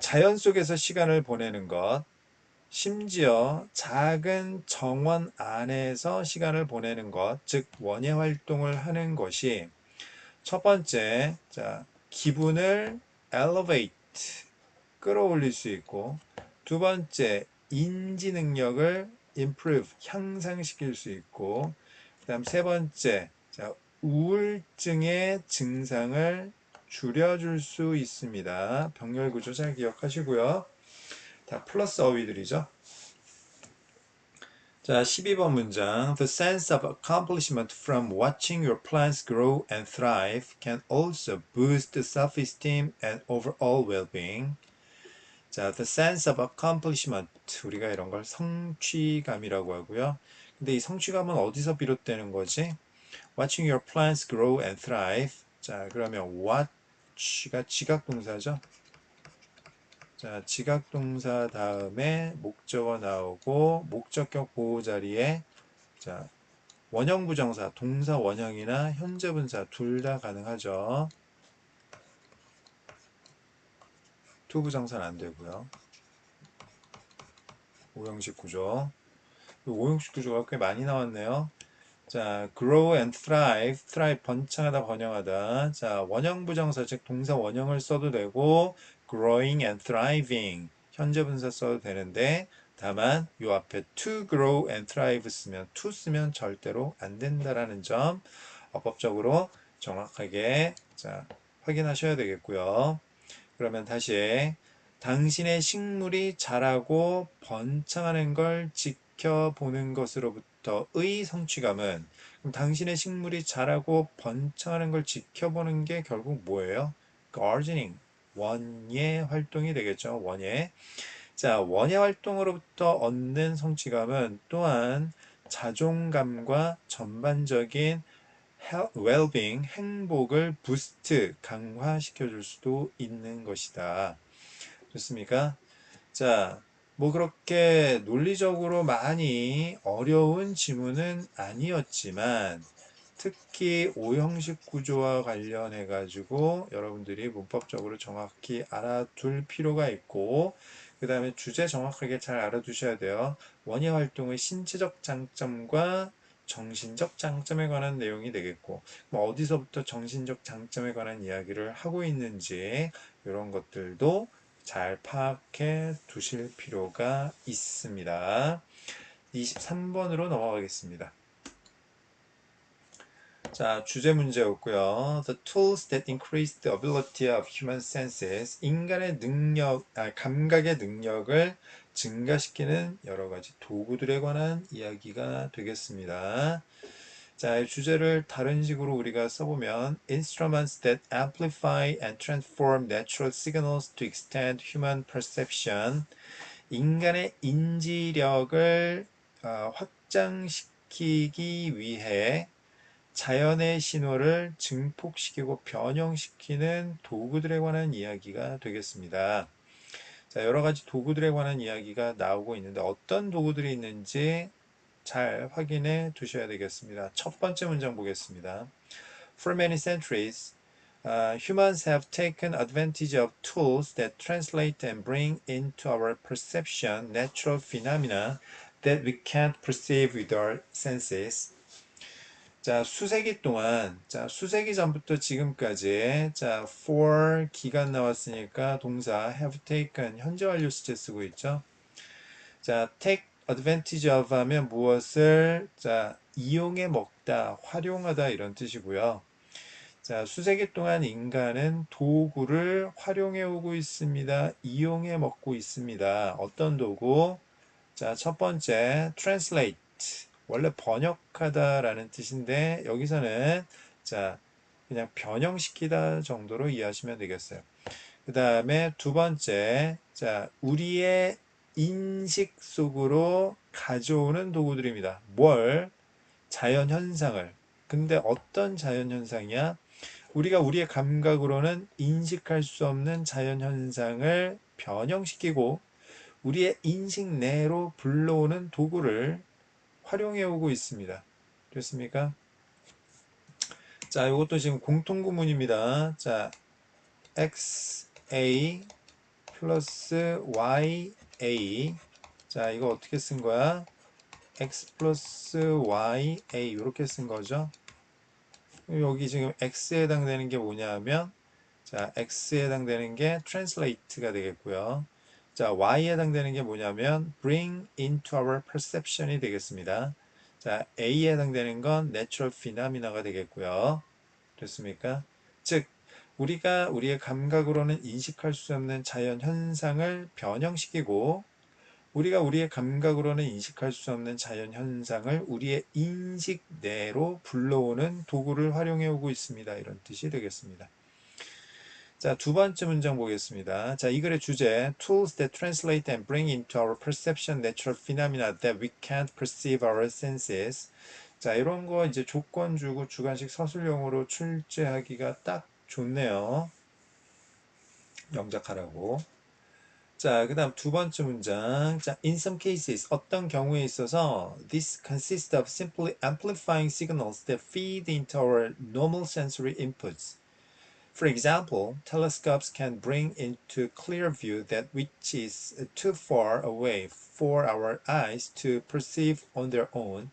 자연 속에서 시간을 보내는 것, 심지어 작은 정원 안에서 시간을 보내는 것, 즉 원예 활동을 하는 것이 첫 번째, 자, 기분을 elevate, 끌어올릴 수 있고, 두 번째, 인지 능력을 improve, 향상시킬 수 있고, 그다음 세 번째, 자, 우울증의 증상을 줄여줄 수 있습니다. 병렬 구조 잘 기억하시고요. 다 플러스 어휘들이죠. 자, 12번 문장. The sense of accomplishment from watching your plants grow and thrive can also boost self-esteem and overall well-being. 자, the sense of accomplishment. 우리가 이런 걸 성취감이라고 하고요. 근데 이 성취감은 어디서 비롯되는 거지? Watching your plants grow and thrive. 자, 그러면 watch가 지각 동사죠. 자, 지각 동사 다음에 목적어 나오고 목적격 보호 자리에 자, 원형 부정사, 동사 원형이나 현재 분사 둘 다 가능하죠. 투 부정사는 안 되고요. 오형식 구조. 오형식 구조가 꽤 많이 나왔네요. 자, grow and thrive, thrive 번창하다, 번영하다. 자, 원형 부정사 즉 동사 원형을 써도 되고 growing and thriving 현재 분사 써도 되는데 다만 요 앞에 to grow and thrive 쓰면 to 쓰면 절대로 안 된다라는 점 어법적으로 정확하게 자, 확인하셔야 되겠고요. 그러면 다시 당신의 식물이 자라고 번창하는 걸 지켜보는 것으로부터의 성취감은 그럼 당신의 식물이 자라고 번창하는 걸 지켜보는 게 결국 뭐예요? gardening, 원예 활동이 되겠죠. 원예. 자, 원예 활동으로부터 얻는 성취감은 또한 자존감과 전반적인 well-being, 행복을 부스트, 강화시켜 줄 수도 있는 것이다. 좋습니까? 자, 뭐 그렇게 논리적으로 많이 어려운 지문은 아니었지만 특히 오형식 구조와 관련해 가지고 여러분들이 문법적으로 정확히 알아둘 필요가 있고 그 다음에 주제 정확하게 잘 알아두셔야 돼요. 원예 활동의 신체적 장점과 정신적 장점에 관한 내용이 되겠고 뭐 어디서부터 정신적 장점에 관한 이야기를 하고 있는지 이런 것들도 잘 파악해 두실 필요가 있습니다. 23번으로 넘어가겠습니다. 자, 주제 문제였고요. The tools that increase the ability of human senses. 인간의 감각의 능력을 증가시키는 여러 가지 도구들에 관한 이야기가 되겠습니다. 자, 이 주제를 다른 식으로 우리가 써보면 Instruments that amplify and transform natural signals to extend human perception. 인간의 인지력을 확장시키기 위해 자연의 신호를 증폭시키고 변형시키는 도구들에 관한 이야기가 되겠습니다. 자, 여러 가지 도구들에 관한 이야기가 나오고 있는데 어떤 도구들이 있는지 잘 확인해 두셔야 되겠습니다. 첫 번째 문장 보겠습니다. For many centuries, humans have taken advantage of tools that translate and bring into our perception natural phenomena that we can't perceive with our senses. 자, 수세기 동안, 자, 수세기 전부터 지금까지, 자, for 기간 나왔으니까 동사 have taken 현재 완료 시제 쓰고 있죠. 자, take advantage of 하면 무엇을, 자, 이용해 먹다, 활용하다 이런 뜻이고요. 자, 수세기 동안 인간은 도구를 활용해 오고 있습니다. 이용해 먹고 있습니다. 어떤 도구? 자, 첫 번째, translate. 원래 번역하다라는 뜻인데, 여기서는, 자, 그냥 변형시키다 정도로 이해하시면 되겠어요. 그 다음에 두 번째, 자, 우리의 인식 속으로 가져오는 도구들입니다. 뭘? 자연현상을. 근데 어떤 자연현상이야? 우리가 우리의 감각으로는 인식할 수 없는 자연현상을 변형시키고 우리의 인식 내로 불러오는 도구를 활용해 오고 있습니다. 됐습니까? 자, 이것도 지금 공통구문입니다. 자, XA 플러스 YA. 자, 이거 어떻게 쓴 거야? X 플러스 YA 이렇게 쓴 거죠. 여기 지금 X에 해당되는 게 뭐냐면 자, X에 해당되는 게 translate가 되겠고요. 자, Y에 해당되는 게 뭐냐면 bring into our perception이 되겠습니다. 자, A에 해당되는 건 natural phenomena가 되겠고요. 됐습니까? 즉, 우리가 우리의 감각으로는 인식할 수 없는 자연 현상을 변형시키고 우리가 우리의 감각으로는 인식할 수 없는 자연 현상을 우리의 인식 내로 불러오는 도구를 활용해 오고 있습니다. 이런 뜻이 되겠습니다. 자, 두 번째 문장 보겠습니다. 자, 이 글의 주제 Tools that translate and bring into our perception natural phenomena that we can't perceive our senses. 자, 이런 거 이제 조건 주고 주관식 서술형으로 출제하기가 딱 좋네요. 영작하라고. 자, 그 다음 두 번째 문장. 자, in some cases, 어떤 경우에 있어서 this consists of simply amplifying signals that feed into our normal sensory inputs. For example, telescopes can bring into clear view that which is too far away for our eyes to perceive on their own.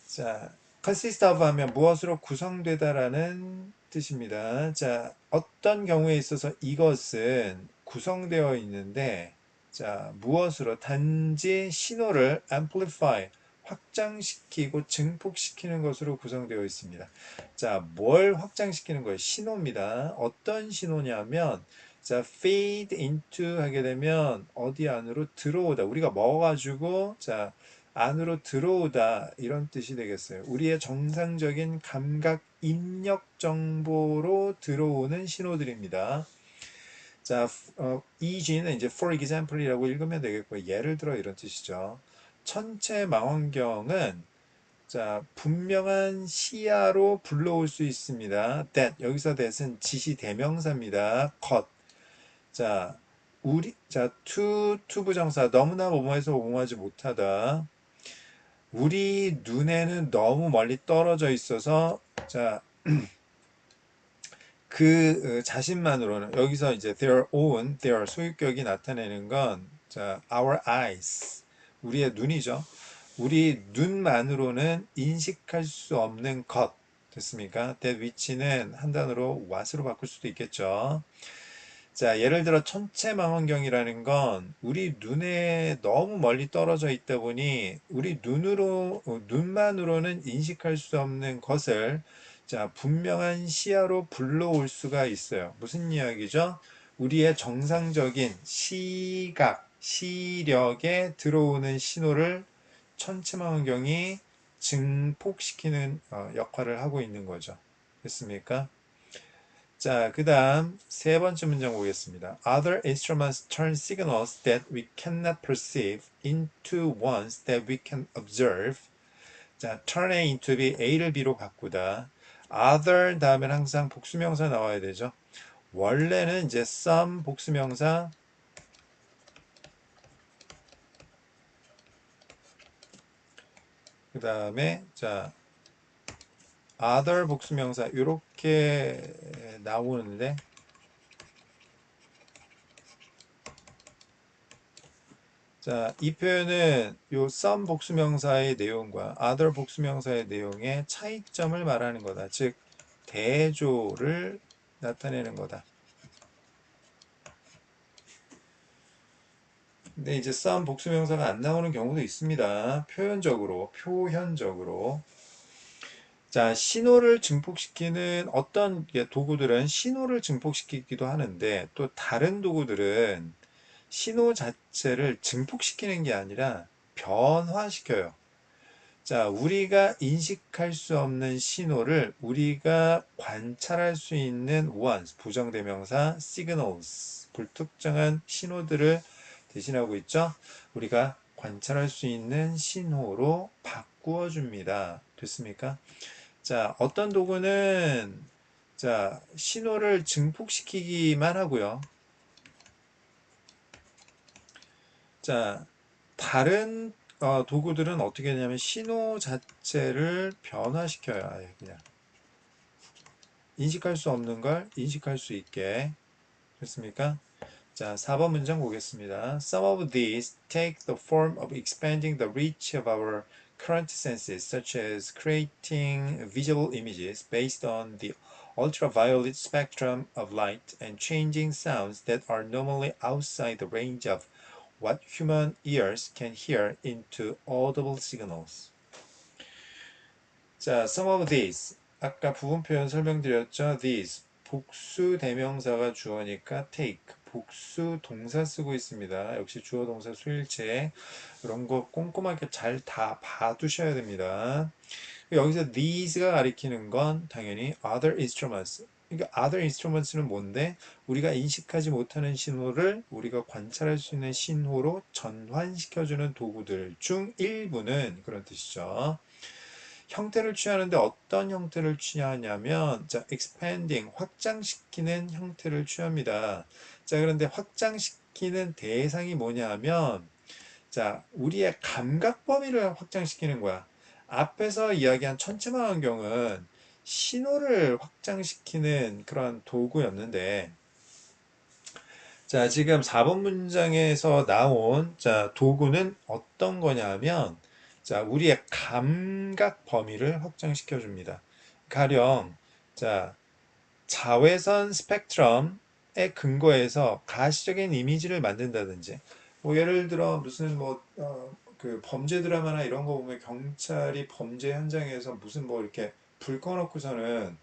자, consist of 하면 무엇으로 구성되다라는 뜻입니다. 자, 어떤 경우에 있어서 이것은 구성되어 있는데, 자, 무엇으로 단지 신호를 amplify, 확장시키고 증폭시키는 것으로 구성되어 있습니다. 자, 뭘 확장시키는 거예요? 신호입니다. 어떤 신호냐면, 자, fade into 하게 되면 어디 안으로 들어오다. 우리가 먹어가지고, 자, 안으로 들어오다 이런 뜻이 되겠어요. 우리의 정상적인 감각 입력 정보로 들어오는 신호들입니다. 자, EG는 이제 for example이라고 읽으면 되겠고 예를 들어 이런 뜻이죠. 천체 망원경은 자, 분명한 시야로 불러올 수 있습니다. that 여기서 that은 지시 대명사입니다. 것. 자, 자, 투부정사 너무나 뭐뭐해서 뭐뭐하지 못하다. 우리 눈에는 너무 멀리 떨어져 있어서 자, 그 자신만으로는 여기서 이제 their own, their 소유격이 나타내는 건 자, our eyes, 우리의 눈이죠. 우리 눈만으로는 인식할 수 없는 것 됐습니까? that which는 한 단어로 what으로 바꿀 수도 있겠죠. 자, 예를 들어 천체망원경이라는 건 우리 눈에 너무 멀리 떨어져 있다 보니 우리 눈만으로는 인식할 수 없는 것을 자, 분명한 시야로 불러올 수가 있어요. 무슨 이야기죠? 우리의 정상적인 시각, 시력에 들어오는 신호를 천체망원경이 증폭시키는 역할을 하고 있는 거죠. 됐습니까? 자, 그 다음 세 번째 문장 보겠습니다. Other instruments turn signals that we cannot perceive into ones that we can observe. 자, turn의 into be A를 B로 바꾸다. Other 다음엔 항상 복수명사 나와야 되죠. 원래는 이제 some 복수명사 그 다음에 자 other 복수명사 이렇게 나오는데 자, 이 표현은 요 some 복수명사의 내용과 other 복수명사의 내용의 차이점을 말하는 거다. 즉, 대조를 나타내는 거다. 근데 이제 some 복수명사가 안 나오는 경우도 있습니다. 표현적으로. 자, 신호를 증폭시키는 어떤 도구들은 신호를 증폭시키기도 하는데 또 다른 도구들은 신호 자체를 증폭시키는 게 아니라 변화시켜요. 자, 우리가 인식할 수 없는 신호를 우리가 관찰할 수 있는 once, 부정대명사 signals, 불특정한 신호들을 대신하고 있죠. 우리가 관찰할 수 있는 신호로 바꾸어 줍니다. 됐습니까? 자, 어떤 도구는 자, 신호를 증폭시키기만 하고요. 자, 다른 도구들은 어떻게 되냐면 신호 자체를 변화시켜요. 아예 그냥 인식할 수 없는 걸 인식할 수 있게. 됐습니까? 자, 4번 문장 보겠습니다. Some of these take the form of expanding the reach of our current senses, such as creating visible images based on the ultraviolet spectrum of light and changing sounds that are normally outside the range of what human ears can hear into audible signals. 자, some of these. 아까 부분 표현 설명드렸죠? These. 복수 대명사가 주어니까 take. 복수 동사 쓰고 있습니다. 역시 주어 동사 수일체. 이런 거 꼼꼼하게 잘 다 봐두셔야 됩니다. 여기서 these가 가리키는 건 당연히 other instruments. 그러니까 other instruments는 뭔데? 우리가 인식하지 못하는 신호를 우리가 관찰할 수 있는 신호로 전환시켜주는 도구들 중 일부는 그런 뜻이죠. 형태를 취하는데 어떤 형태를 취하냐면 자, expanding, 확장시키는 형태를 취합니다. 자, 그런데 확장시키는 대상이 뭐냐 하면 자, 우리의 감각 범위를 확장시키는 거야. 앞에서 이야기한 천체망원경은 신호를 확장시키는 그런 도구였는데 자, 지금 4번 문장에서 나온 자, 도구는 어떤 거냐 하면 자, 우리의 감각 범위를 확장시켜 줍니다. 가령 자, 자외선 스펙트럼에 근거해서 가시적인 이미지를 만든다든지 뭐 예를 들어 무슨 그 범죄 드라마나 이런 거 보면 경찰이 범죄 현장에서 무슨 뭐 이렇게 불 꺼놓고서는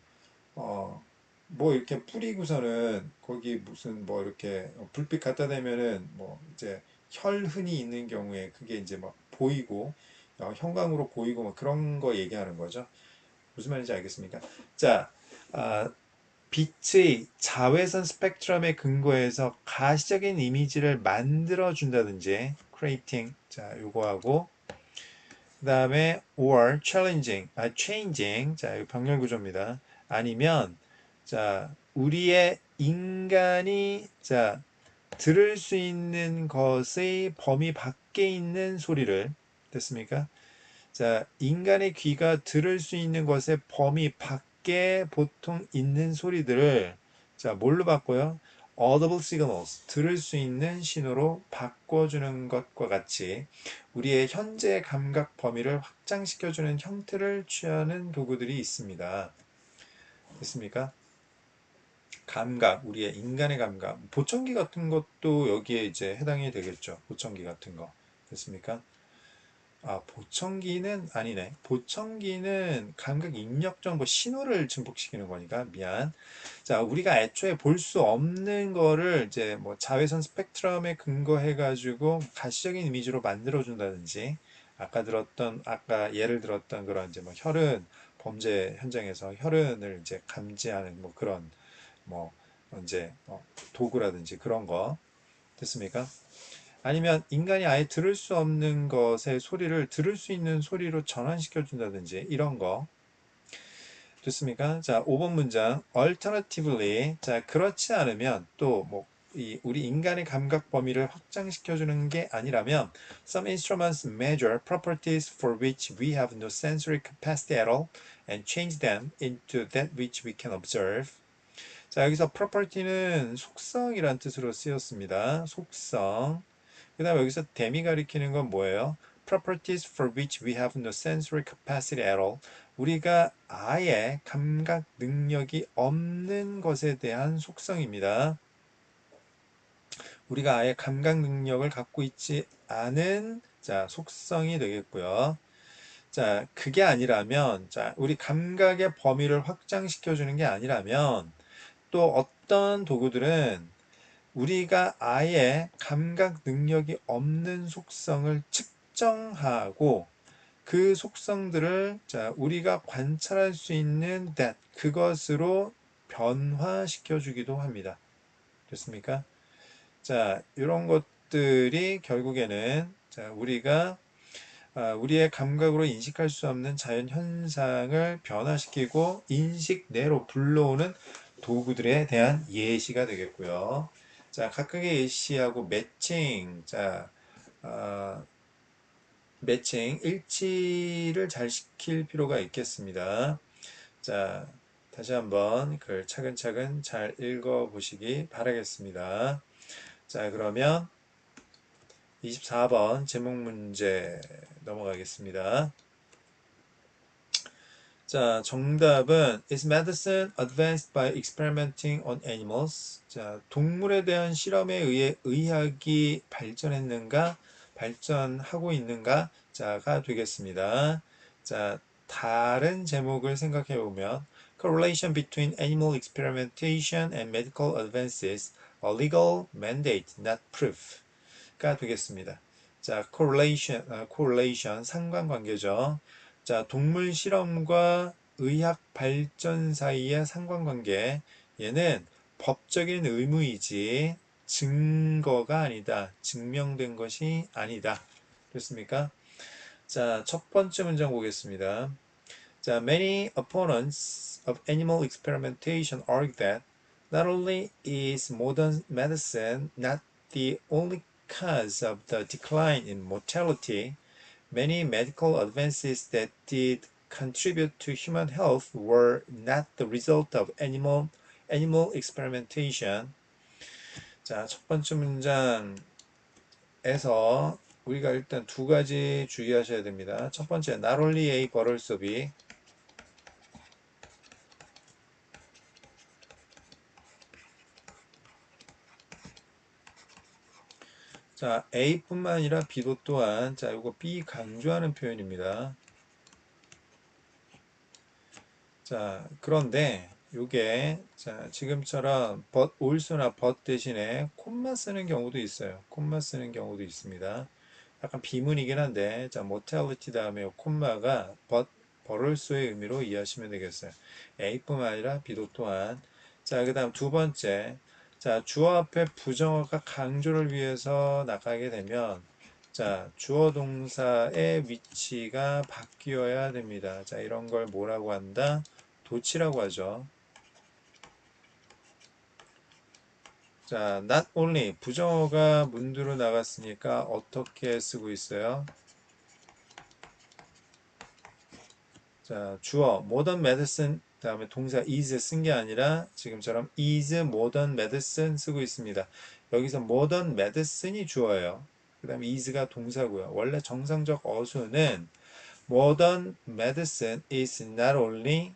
뭐 이렇게 뿌리고서는 거기 무슨 뭐 이렇게 불빛 갖다 대면은 뭐 이제 혈흔이 있는 경우에 그게 이제 막 보이고 형광으로 보이고 뭐 그런 거 얘기하는 거죠. 무슨 말인지 알겠습니까? 자, 아, 빛의 자외선 스펙트럼에 근거해서 가시적인 이미지를 만들어 준다든지 creating 자 요거하고 그 다음에 or changing 자 이거 병렬 구조입니다. 아니면 자 우리의 인간이 자 들을 수 있는 것의 범위 밖에 있는 소리를 됐습니까? 자, 인간의 귀가 들을 수 있는 것의 범위 밖에 보통 있는 소리들을 자, 뭘로 바꿔요? audible signals, 들을 수 있는 신호로 바꿔주는 것과 같이 우리의 현재 감각 범위를 확장시켜주는 형태를 취하는 도구들이 있습니다. 됐습니까? 감각, 우리의 인간의 감각, 보청기 같은 것도 여기에 이제 해당이 되겠죠. 보청기 같은 거. 됐습니까? 아, 보청기는 아니네. 보청기는 감각 입력 정보 신호를 증폭시키는 거니까 미안. 자, 우리가 애초에 볼 수 없는 거를 이제 뭐 자외선 스펙트럼에 근거해 가지고 가시적인 이미지로 만들어 준다든지 아까 예를 들었던 그런 이제 뭐 혈흔 범죄 현장에서 혈흔을 이제 감지하는 뭐 그런 뭐 이제 도구라든지 그런 거 됐습니까? 아니면 인간이 아예 들을 수 없는 것의 소리를 들을 수 있는 소리로 전환시켜 준다든지 이런 거 좋습니까? 자, 5번 문장 alternatively 자, 그렇지 않으면 또 뭐 우리 인간의 감각 범위를 확장시켜 주는 게 아니라면 some instruments measure properties for which we have no sensory capacity at all and change them into that which we can observe. 자, 여기서 property는 속성이란 뜻으로 쓰였습니다. 속성. 그 다음에 여기서 댐이 가리키는 건 뭐예요? Properties for which we have no sensory capacity at all. 우리가 아예 감각 능력이 없는 것에 대한 속성입니다. 우리가 아예 감각 능력을 갖고 있지 않은 자, 속성이 되겠고요. 자, 그게 아니라면, 자, 우리 감각의 범위를 확장시켜 주는 게 아니라면, 또 어떤 도구들은 우리가 아예 감각 능력이 없는 속성을 측정하고 그 속성들을 자, 우리가 관찰할 수 있는 that, 그것으로 변화시켜 주기도 합니다. 됐습니까? 자, 이런 것들이 결국에는 자, 우리가 우리의 감각으로 인식할 수 없는 자연 현상을 변화시키고 인식 내로 불러오는 도구들에 대한 예시가 되겠고요. 자, 각각의 예시하고 매칭, 자, 어, 매칭, 일치를 잘 시킬 필요가 있겠습니다. 자, 다시 한번 글 차근차근 잘 읽어보시기 바라겠습니다. 자, 그러면 24번 제목 문제 넘어가겠습니다. 자, 정답은 Is medicine advanced by experimenting on animals? 자, 동물에 대한 실험에 의해 의학이 발전했는가? 발전하고 있는가? 자가 되겠습니다. 자, 다른 제목을 생각해 보면 Correlation between animal experimentation and medical advances, a legal mandate, not proof. 가 되겠습니다. 자, correlation, 상관관계죠. 자, 동물 실험과 의학 발전 사이의 상관관계. 얘는 법적인 의무이지 증거가 아니다. 증명된 것이 아니다. 됐습니까? 자, 첫 번째 문장 보겠습니다. 자, many opponents of animal experimentation argue that not only is modern medicine not the only cause of the decline in mortality, many medical advances that did contribute to human health were not the result of animal experimentation. 자, 첫 번째 문장에서 우리가 일단 두 가지 주의하셔야 됩니다. 첫 번째, not only A 버럴스 B. 자, A뿐만 아니라 B도 또한, 자, 이거 B 강조하는 표현입니다. 자, 그런데 요게, 자, 지금처럼 but also나 but 대신에 콤마 쓰는 경우도 있어요. 콤마 쓰는 경우도 있습니다. 약간 비문이긴 한데, 자, mortality 다음에 요 콤마가 but, 벌을소의 의미로 이해하시면 되겠어요. A뿐만 아니라 B도 또한. 자, 그 다음 두 번째. 자, 주어 앞에 부정어가 강조를 위해서 나가게 되면, 자, 주어 동사의 위치가 바뀌어야 됩니다. 자, 이런 걸 뭐라고 한다? 도치라고 하죠. 자, not only 부정어가 문두로 나갔으니까 어떻게 쓰고 있어요? 자, 주어 modern medicine 다음에 동사 is 쓴 게 아니라 지금처럼 is modern medicine 쓰고 있습니다. 여기서 modern medicine이 주어예요. 그 다음에 is가 동사고요. 원래 정상적 어수는 modern medicine is not only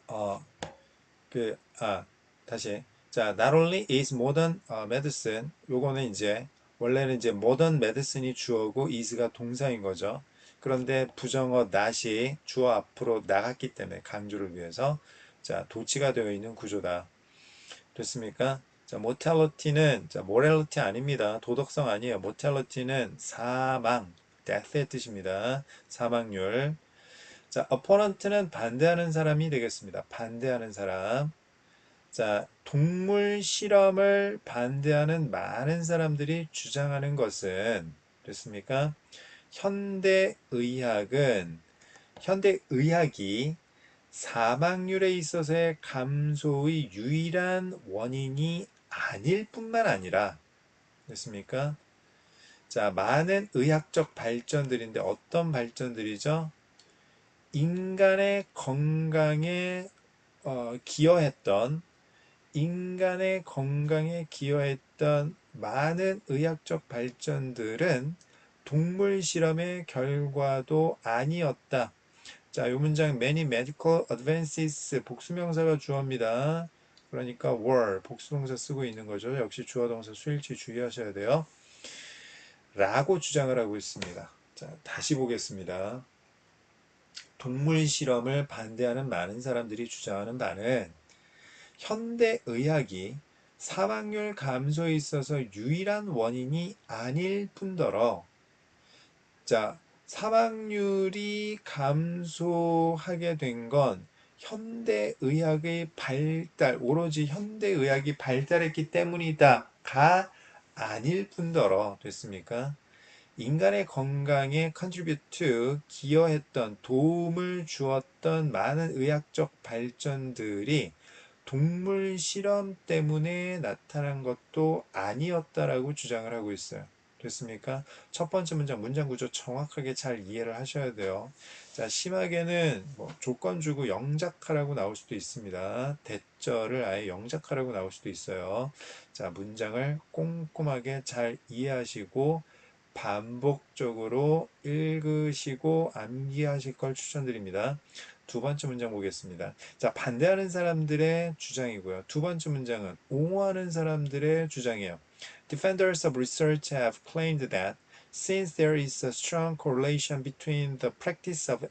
어, 다시. 자, not only is modern medicine, 요거는 이제, 원래는 이제 modern medicine이 주어고 is가 동사인 거죠. 그런데 부정어 not이 주어 앞으로 나갔기 때문에 강조를 위해서, 자, 도치가 되어 있는 구조다. 됐습니까? 자, mortality는, 자, morality 아닙니다. 도덕성 아니에요. mortality는 사망, death의 뜻입니다. 사망률. 자, opponent는 반대하는 사람이 되겠습니다. 반대하는 사람. 자, 동물 실험을 반대하는 많은 사람들이 주장하는 것은 됐습니까? 현대의학이 사망률에 있어서의 감소의 유일한 원인이 아닐 뿐만 아니라 됐습니까? 자, 많은 의학적 발전들인데 어떤 발전들이죠? 인간의 건강에 기여했던 인간의 건강에 기여했던 많은 의학적 발전들은 동물 실험의 결과도 아니었다. 자, 이 문장 many medical advances 복수명사가 주어입니다. 그러니까 were 복수동사 쓰고 있는 거죠. 역시 주어 동사 수일치 주의하셔야 돼요. 라고 주장을 하고 있습니다. 자, 다시 보겠습니다. 동물 실험을 반대하는 많은 사람들이 주장하는 바는 현대 의학이 사망률 감소에 있어서 유일한 원인이 아닐 뿐더러, 자, 사망률이 감소하게 된 건 현대의학의 발달, 오로지 현대의학이 발달했기 때문이다가 아닐 뿐더러 됐습니까? 인간의 건강에 contribute, 기여했던, 도움을 주었던 많은 의학적 발전들이 동물 실험 때문에 나타난 것도 아니었다라고 주장을 하고 있어요. 됐습니까? 첫 번째 문장 구조 정확하게 잘 이해를 하셔야 돼요. 자, 심하게는 뭐 조건 주고 영작하라고 나올 수도 있습니다. 대절을 아예 영작하라고 나올 수도 있어요. 자, 문장을 꼼꼼하게 잘 이해하시고 반복적으로 읽으시고 암기하실 걸 추천드립니다. 두 번째 문장 보겠습니다. 자, 반대하는 사람들의 주장이고요. 두 번째 문장은 옹호하는 사람들의 주장이에요. Defenders of research have claimed that since there is a strong correlation between the practice of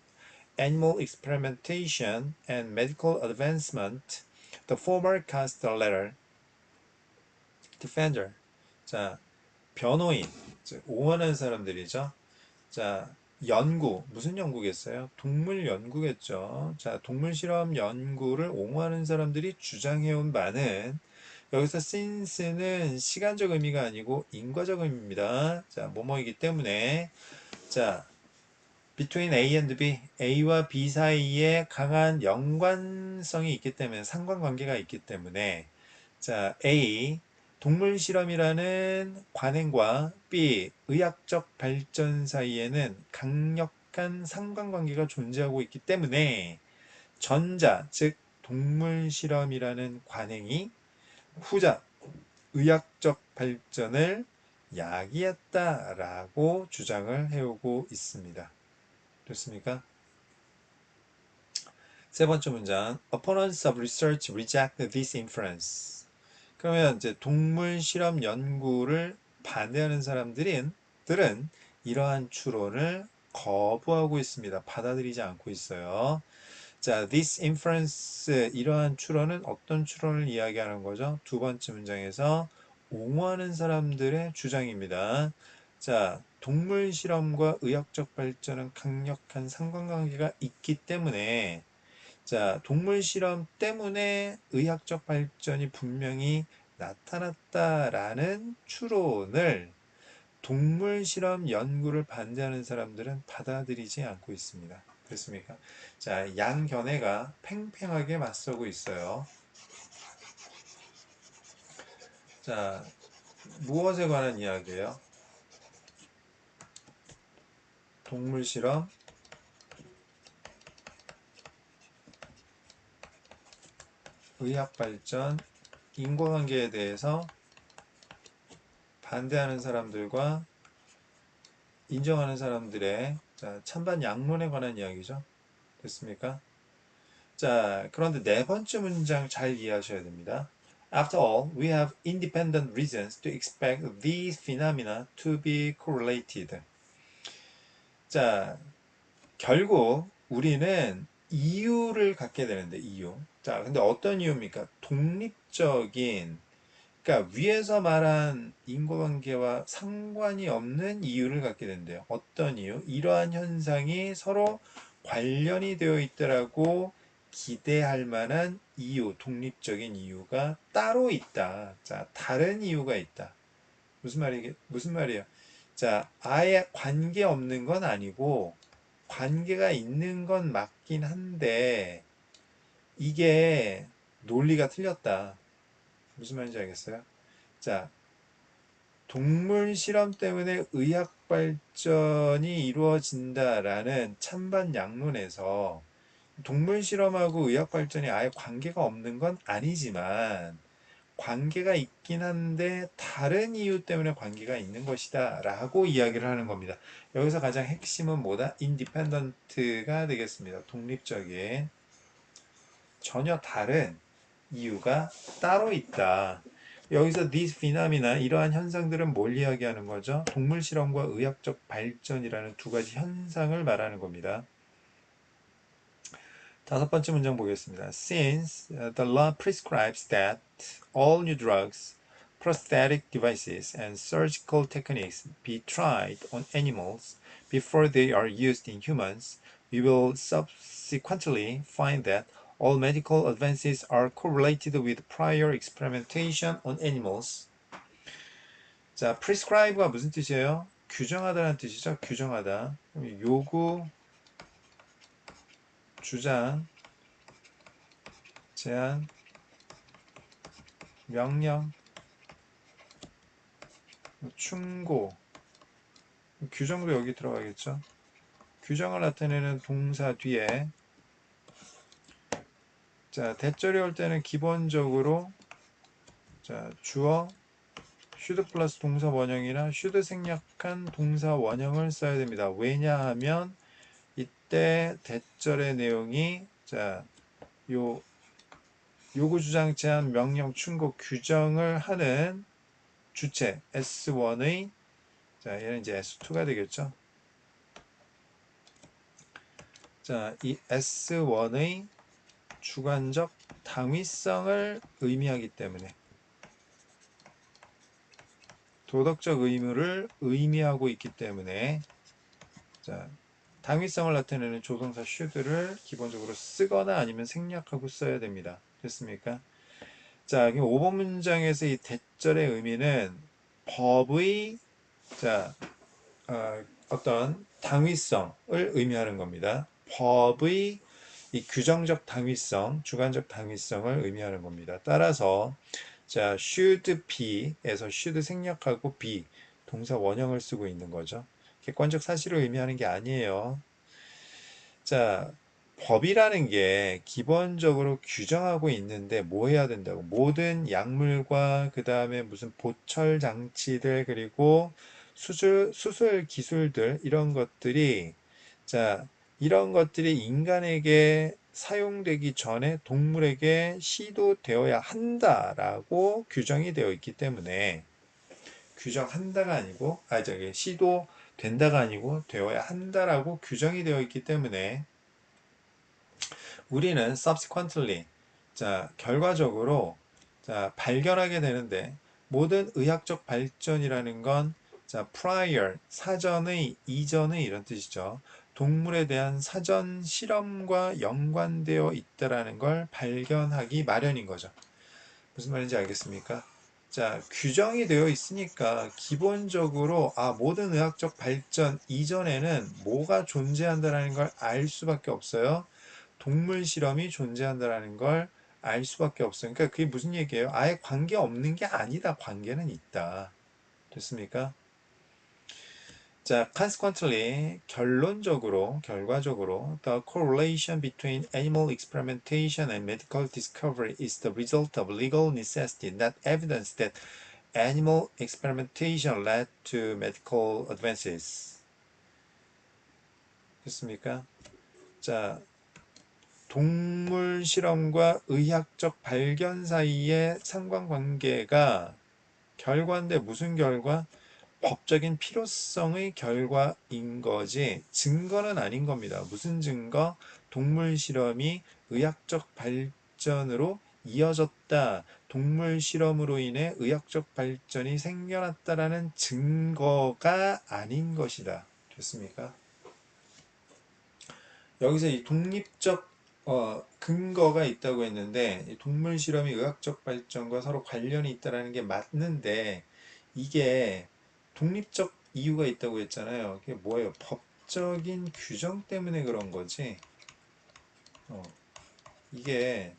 animal experimentation and medical advancement, the former casts the latter. Defender. 자, 변호인, 옹호하는 사람들이죠. 자, 연구, 무슨 연구겠어요? 동물 연구겠죠. 자, 동물 실험 연구를 옹호하는 사람들이 주장해온 바는, 여기서 since는 시간적 의미가 아니고 인과적 의미입니다. 자, 뭐뭐이기 때문에, 자, between A and B, A와 B 사이에 강한 연관성이 있기 때문에, 상관관계가 있기 때문에, 자, A, 동물 실험이라는 관행과 B, 의학적 발전 사이에는 강력한 상관관계가 존재하고 있기 때문에 전자, 즉 동물 실험이라는 관행이 후자, 의학적 발전을 야기했다라고 주장을 해오고 있습니다. 됐습니까? 세 번째 문장, Opponents of research reject this inference. 그러면 이제 동물 실험 연구를 반대하는 사람들은 이러한 추론을 거부하고 있습니다. 받아들이지 않고 있어요. 자, this inference, 이러한 추론은 어떤 추론을 이야기하는 거죠? 두 번째 문장에서 옹호하는 사람들의 주장입니다. 자, 동물 실험과 의학적 발전은 강력한 상관관계가 있기 때문에, 자, 동물 실험 때문에 의학적 발전이 분명히 나타났다라는 추론을 동물 실험 연구를 반대하는 사람들은 받아들이지 않고 있습니다. 됐습니까? 자, 양견해가 팽팽하게 맞서고 있어요. 자, 무엇에 관한 이야기예요? 동물 실험, 의학 발전, 인과관계에 대해서 반대하는 사람들과 인정하는 사람들의, 자, 찬반 양론에 관한 이야기죠. 됐습니까? 자, 그런데 네 번째 문장 잘 이해하셔야 됩니다. After all, we have independent reasons to expect these phenomena to be correlated. 자, 결국 우리는 이유를 갖게 되는데, 이유. 자, 근데 어떤 이유입니까? 독립적인, 그러니까 위에서 말한 인과관계와 상관이 없는 이유를 갖게 된대요. 어떤 이유? 이러한 현상이 서로 관련이 되어 있더라고 기대할 만한 이유, 독립적인 이유가 따로 있다. 자, 다른 이유가 있다. 무슨 말이에요? 자, 아예 관계 없는 건 아니고 관계가 있는 건 맞긴 한데 이게 논리가 틀렸다. 무슨 말인지 알겠어요? 자, 동물 실험 때문에 의학 발전이 이루어진다라는 찬반 양론에서 동물 실험하고 의학 발전이 아예 관계가 없는 건 아니지만 관계가 있긴 한데 다른 이유 때문에 관계가 있는 것이다 라고 이야기를 하는 겁니다. 여기서 가장 핵심은 뭐다? independent가 되겠습니다. 독립적인 전혀 다른 이유가 따로 있다. 여기서 these phenomena 이러한 현상들은 뭘 이야기하는 거죠? 동물 실험과 의학적 발전이라는 두 가지 현상을 말하는 겁니다. 다섯 번째 문장 보겠습니다. Since the law prescribes that all new drugs, prosthetic devices, and surgical techniques be tried on animals before they are used in humans, we will subsequently find that all medical advances are correlated with prior experimentation on animals. 자, prescribe가 무슨 뜻이에요? 규정하다라는 뜻이죠. 규정하다. 요구, 주장, 제한, 명령, 충고, 규정도 여기 들어가겠죠. 규정을 나타내는 동사 뒤에 자 대절이 올 때는 기본적으로 자 주어 should 플러스 동사 원형이나 should 생략한 동사 원형을 써야 됩니다. 왜냐하면 이때 대절의 내용이 자 요 요구 주장 제한 명령 충고 규정을 하는 주체 S1의 자 얘는 이제 S2가 되겠죠. 자, 이 S1의 주관적 당위성을 의미하기 때문에 도덕적 의무를 의미하고 있기 때문에 자, 당위성을 나타내는 조동사 should를 기본적으로 쓰거나 아니면 생략하고 써야 됩니다. 됐습니까? 자, 5번 문장에서 이 대절의 의미는 법의 자, 어떤 당위성을 의미하는 겁니다. 법의 이 규정적 당위성, 주관적 당위성을 의미하는 겁니다. 따라서 자, should be에서 should 생략하고 be 동사 원형을 쓰고 있는 거죠. 객관적 사실을 의미하는 게 아니에요. 자, 법이라는 게 기본적으로 규정하고 있는데 뭐 해야 된다고? 모든 약물과 그 다음에 무슨 보철 장치들 그리고 수술 기술들 이런 것들이 자, 이런 것들이 인간에게 사용되기 전에 동물에게 시도되어야 한다라고 규정이 되어 있기 때문에 규정한다가 아니고 저기 시도된다가 아니고 되어야 한다라고 규정이 되어 있기 때문에 우리는 subsequently 자 결과적으로 자 발견하게 되는데 모든 의학적 발전이라는 건 자 prior 사전의 이전의 이런 뜻이죠. 동물에 대한 사전 실험과 연관되어 있다라는 걸 발견하기 마련인 거죠. 무슨 말인지 알겠습니까? 자, 규정이 되어 있으니까 기본적으로 모든 의학적 발전 이전에는 뭐가 존재한다라는 걸 알 수밖에 없어요. 동물 실험이 존재한다라는 걸 알 수밖에 없어요. 그러니까 그게 무슨 얘기예요? 아예 관계 없는 게 아니다. 관계는 있다. 됐습니까? 자, consequently, 결과적으로, the correlation between animal experimentation and medical discovery is the result of legal necessity, not evidence that animal experimentation led to medical advances. 됐습니까? 자, 동물 실험과 의학적 발견 사이의 상관관계가 결과인데 무슨 결과? 법적인 필요성의 결과인 거지 증거는 아닌 겁니다. 무슨 증거? 동물 실험이 의학적 발전으로 이어졌다. 동물 실험으로 인해 의학적 발전이 생겨났다라는 증거가 아닌 것이다. 됐습니까? 여기서 이 독립적 근거가 있다고 했는데 동물 실험이 의학적 발전과 서로 관련이 있다라는 게 맞는데 이게 독립적 이유가 있다고 했잖아요. 그게 뭐예요? 법적인 규정 때문에 그런 거지. 이게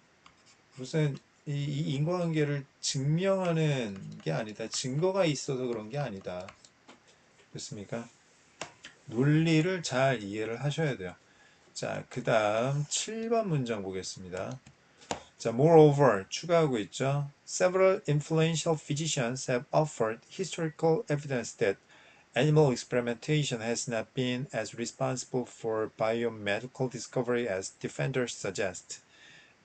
무슨 이 인과관계를 증명하는 게 아니다. 증거가 있어서 그런 게 아니다. 됐습니까? 논리를 잘 이해를 하셔야 돼요. 자, 그 다음 7번 문장 보겠습니다. 자, moreover 추가하고 있죠. Several influential physicians have offered historical evidence that animal experimentation has not been as responsible for biomedical discovery as defenders suggest.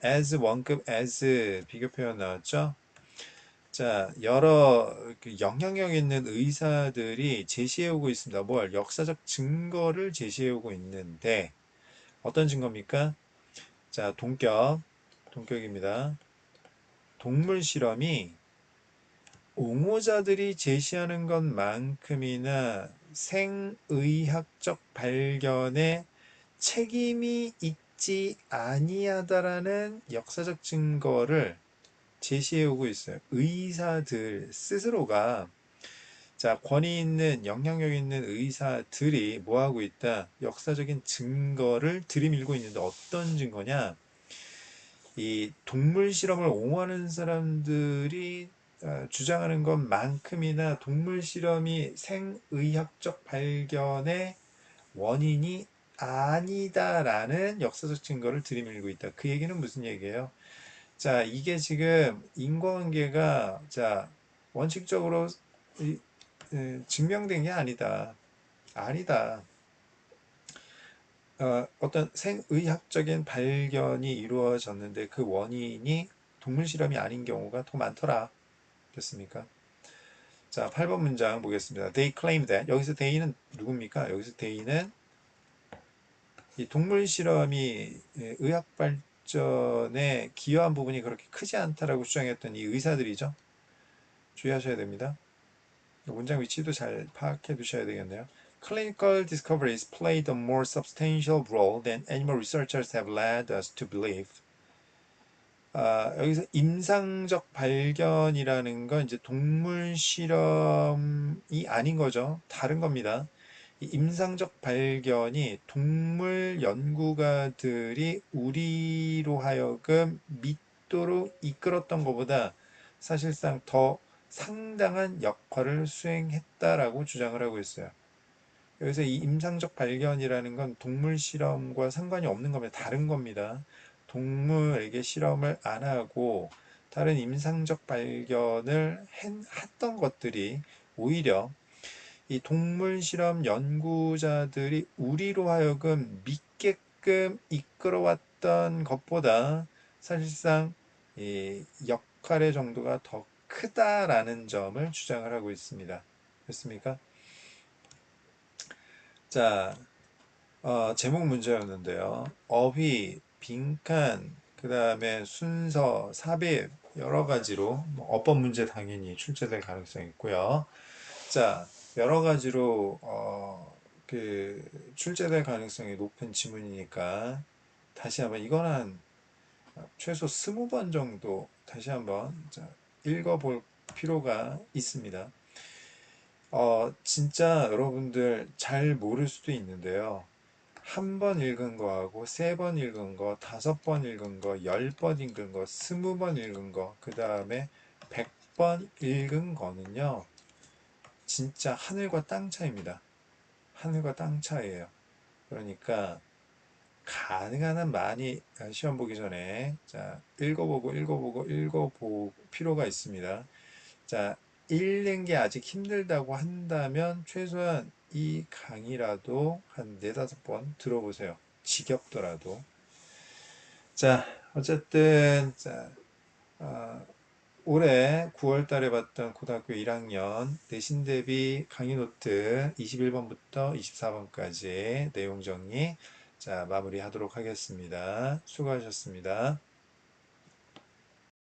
as 원급 as 비교 표현 나왔죠? 자, 여러 영향력 있는 의사들이 제시해오고 있습니다. 뭘? 역사적 증거를 제시해오고 있는데 어떤 증거입니까? 자, 동격입니다. 동물 실험이 옹호자들이 제시하는 것만큼이나 생의학적 발견에 책임이 있지 아니하다라는 역사적 증거를 제시해오고 있어요. 의사들 스스로가 자, 권위 있는 영향력 있는 의사들이 뭐하고 있다? 역사적인 증거를 들이밀고 있는데 어떤 증거냐? 이 동물 실험을 옹호하는 사람들이 주장하는 것만큼이나 동물 실험이 생의학적 발견의 원인이 아니다라는 역사적 증거를 들이밀고 있다. 그 얘기는 무슨 얘기예요? 자, 이게 지금 인과관계가 자 원칙적으로 증명된 게 아니다. 아니다. 어떤 생의학적인 발견이 이루어졌는데 그 원인이 동물 실험이 아닌 경우가 더 많더라. 됐습니까? 자, 8번 문장 보겠습니다. They claim that 여기서 they는 누굽니까? 여기서 they는 이 동물 실험이 의학 발전에 기여한 부분이 그렇게 크지 않다라고 주장했던 이 의사들이죠. 주의하셔야 됩니다. 문장 위치도 잘 파악해 두셔야 되겠네요. Clinical discoveries played a more substantial role than animal researchers have led us to believe. 여기서 임상적 발견이라는 건 이제 동물 실험이 아닌 거죠. 다른 겁니다. 이 임상적 발견이 동물 연구가들이 우리로 하여금 믿도록 이끌었던 것보다 사실상 더 상당한 역할을 수행했다라고 주장을 하고 있어요. 여기서 이 임상적 발견이라는 건 동물 실험과 상관이 없는 겁니다. 다른 겁니다. 동물에게 실험을 안 하고 다른 임상적 발견을 했던 것들이 오히려 이 동물 실험 연구자들이 우리로 하여금 믿게끔 이끌어왔던 것보다 사실상 이 역할의 정도가 더 크다라는 점을 주장을 하고 있습니다. 됐습니까? 자, 제목 문제였는데요. 어휘, 빈칸, 그 다음에 순서, 삽입 여러 가지로 어법 문제 당연히 출제될 가능성이 있고요. 자, 여러 가지로 그 출제될 가능성이 높은 지문이니까 다시 한번 이거는 한 최소 20번 정도 다시 한번 읽어볼 필요가 있습니다. 진짜 여러분들 잘 모를 수도 있는데요. 한 번 읽은 거하고 3번 읽은 거, 5번 읽은 거, 10번 읽은 거, 20번 읽은 거, 그 다음에 100번 읽은 거는요. 진짜 하늘과 땅 차이입니다. 하늘과 땅 차이예요. 그러니까 가능한 한 많이 시험 보기 전에 읽어볼 필요가 있습니다. 자, 읽는 게 아직 힘들다고 한다면 최소한 이 강의라도 한 4-5번 들어보세요. 지겹더라도. 자, 어쨌든 올해 9월 달에 봤던 고등학교 1학년 내신 대비 강의 노트 21번부터 24번까지 내용 정리 마무리하도록 하겠습니다. 수고하셨습니다.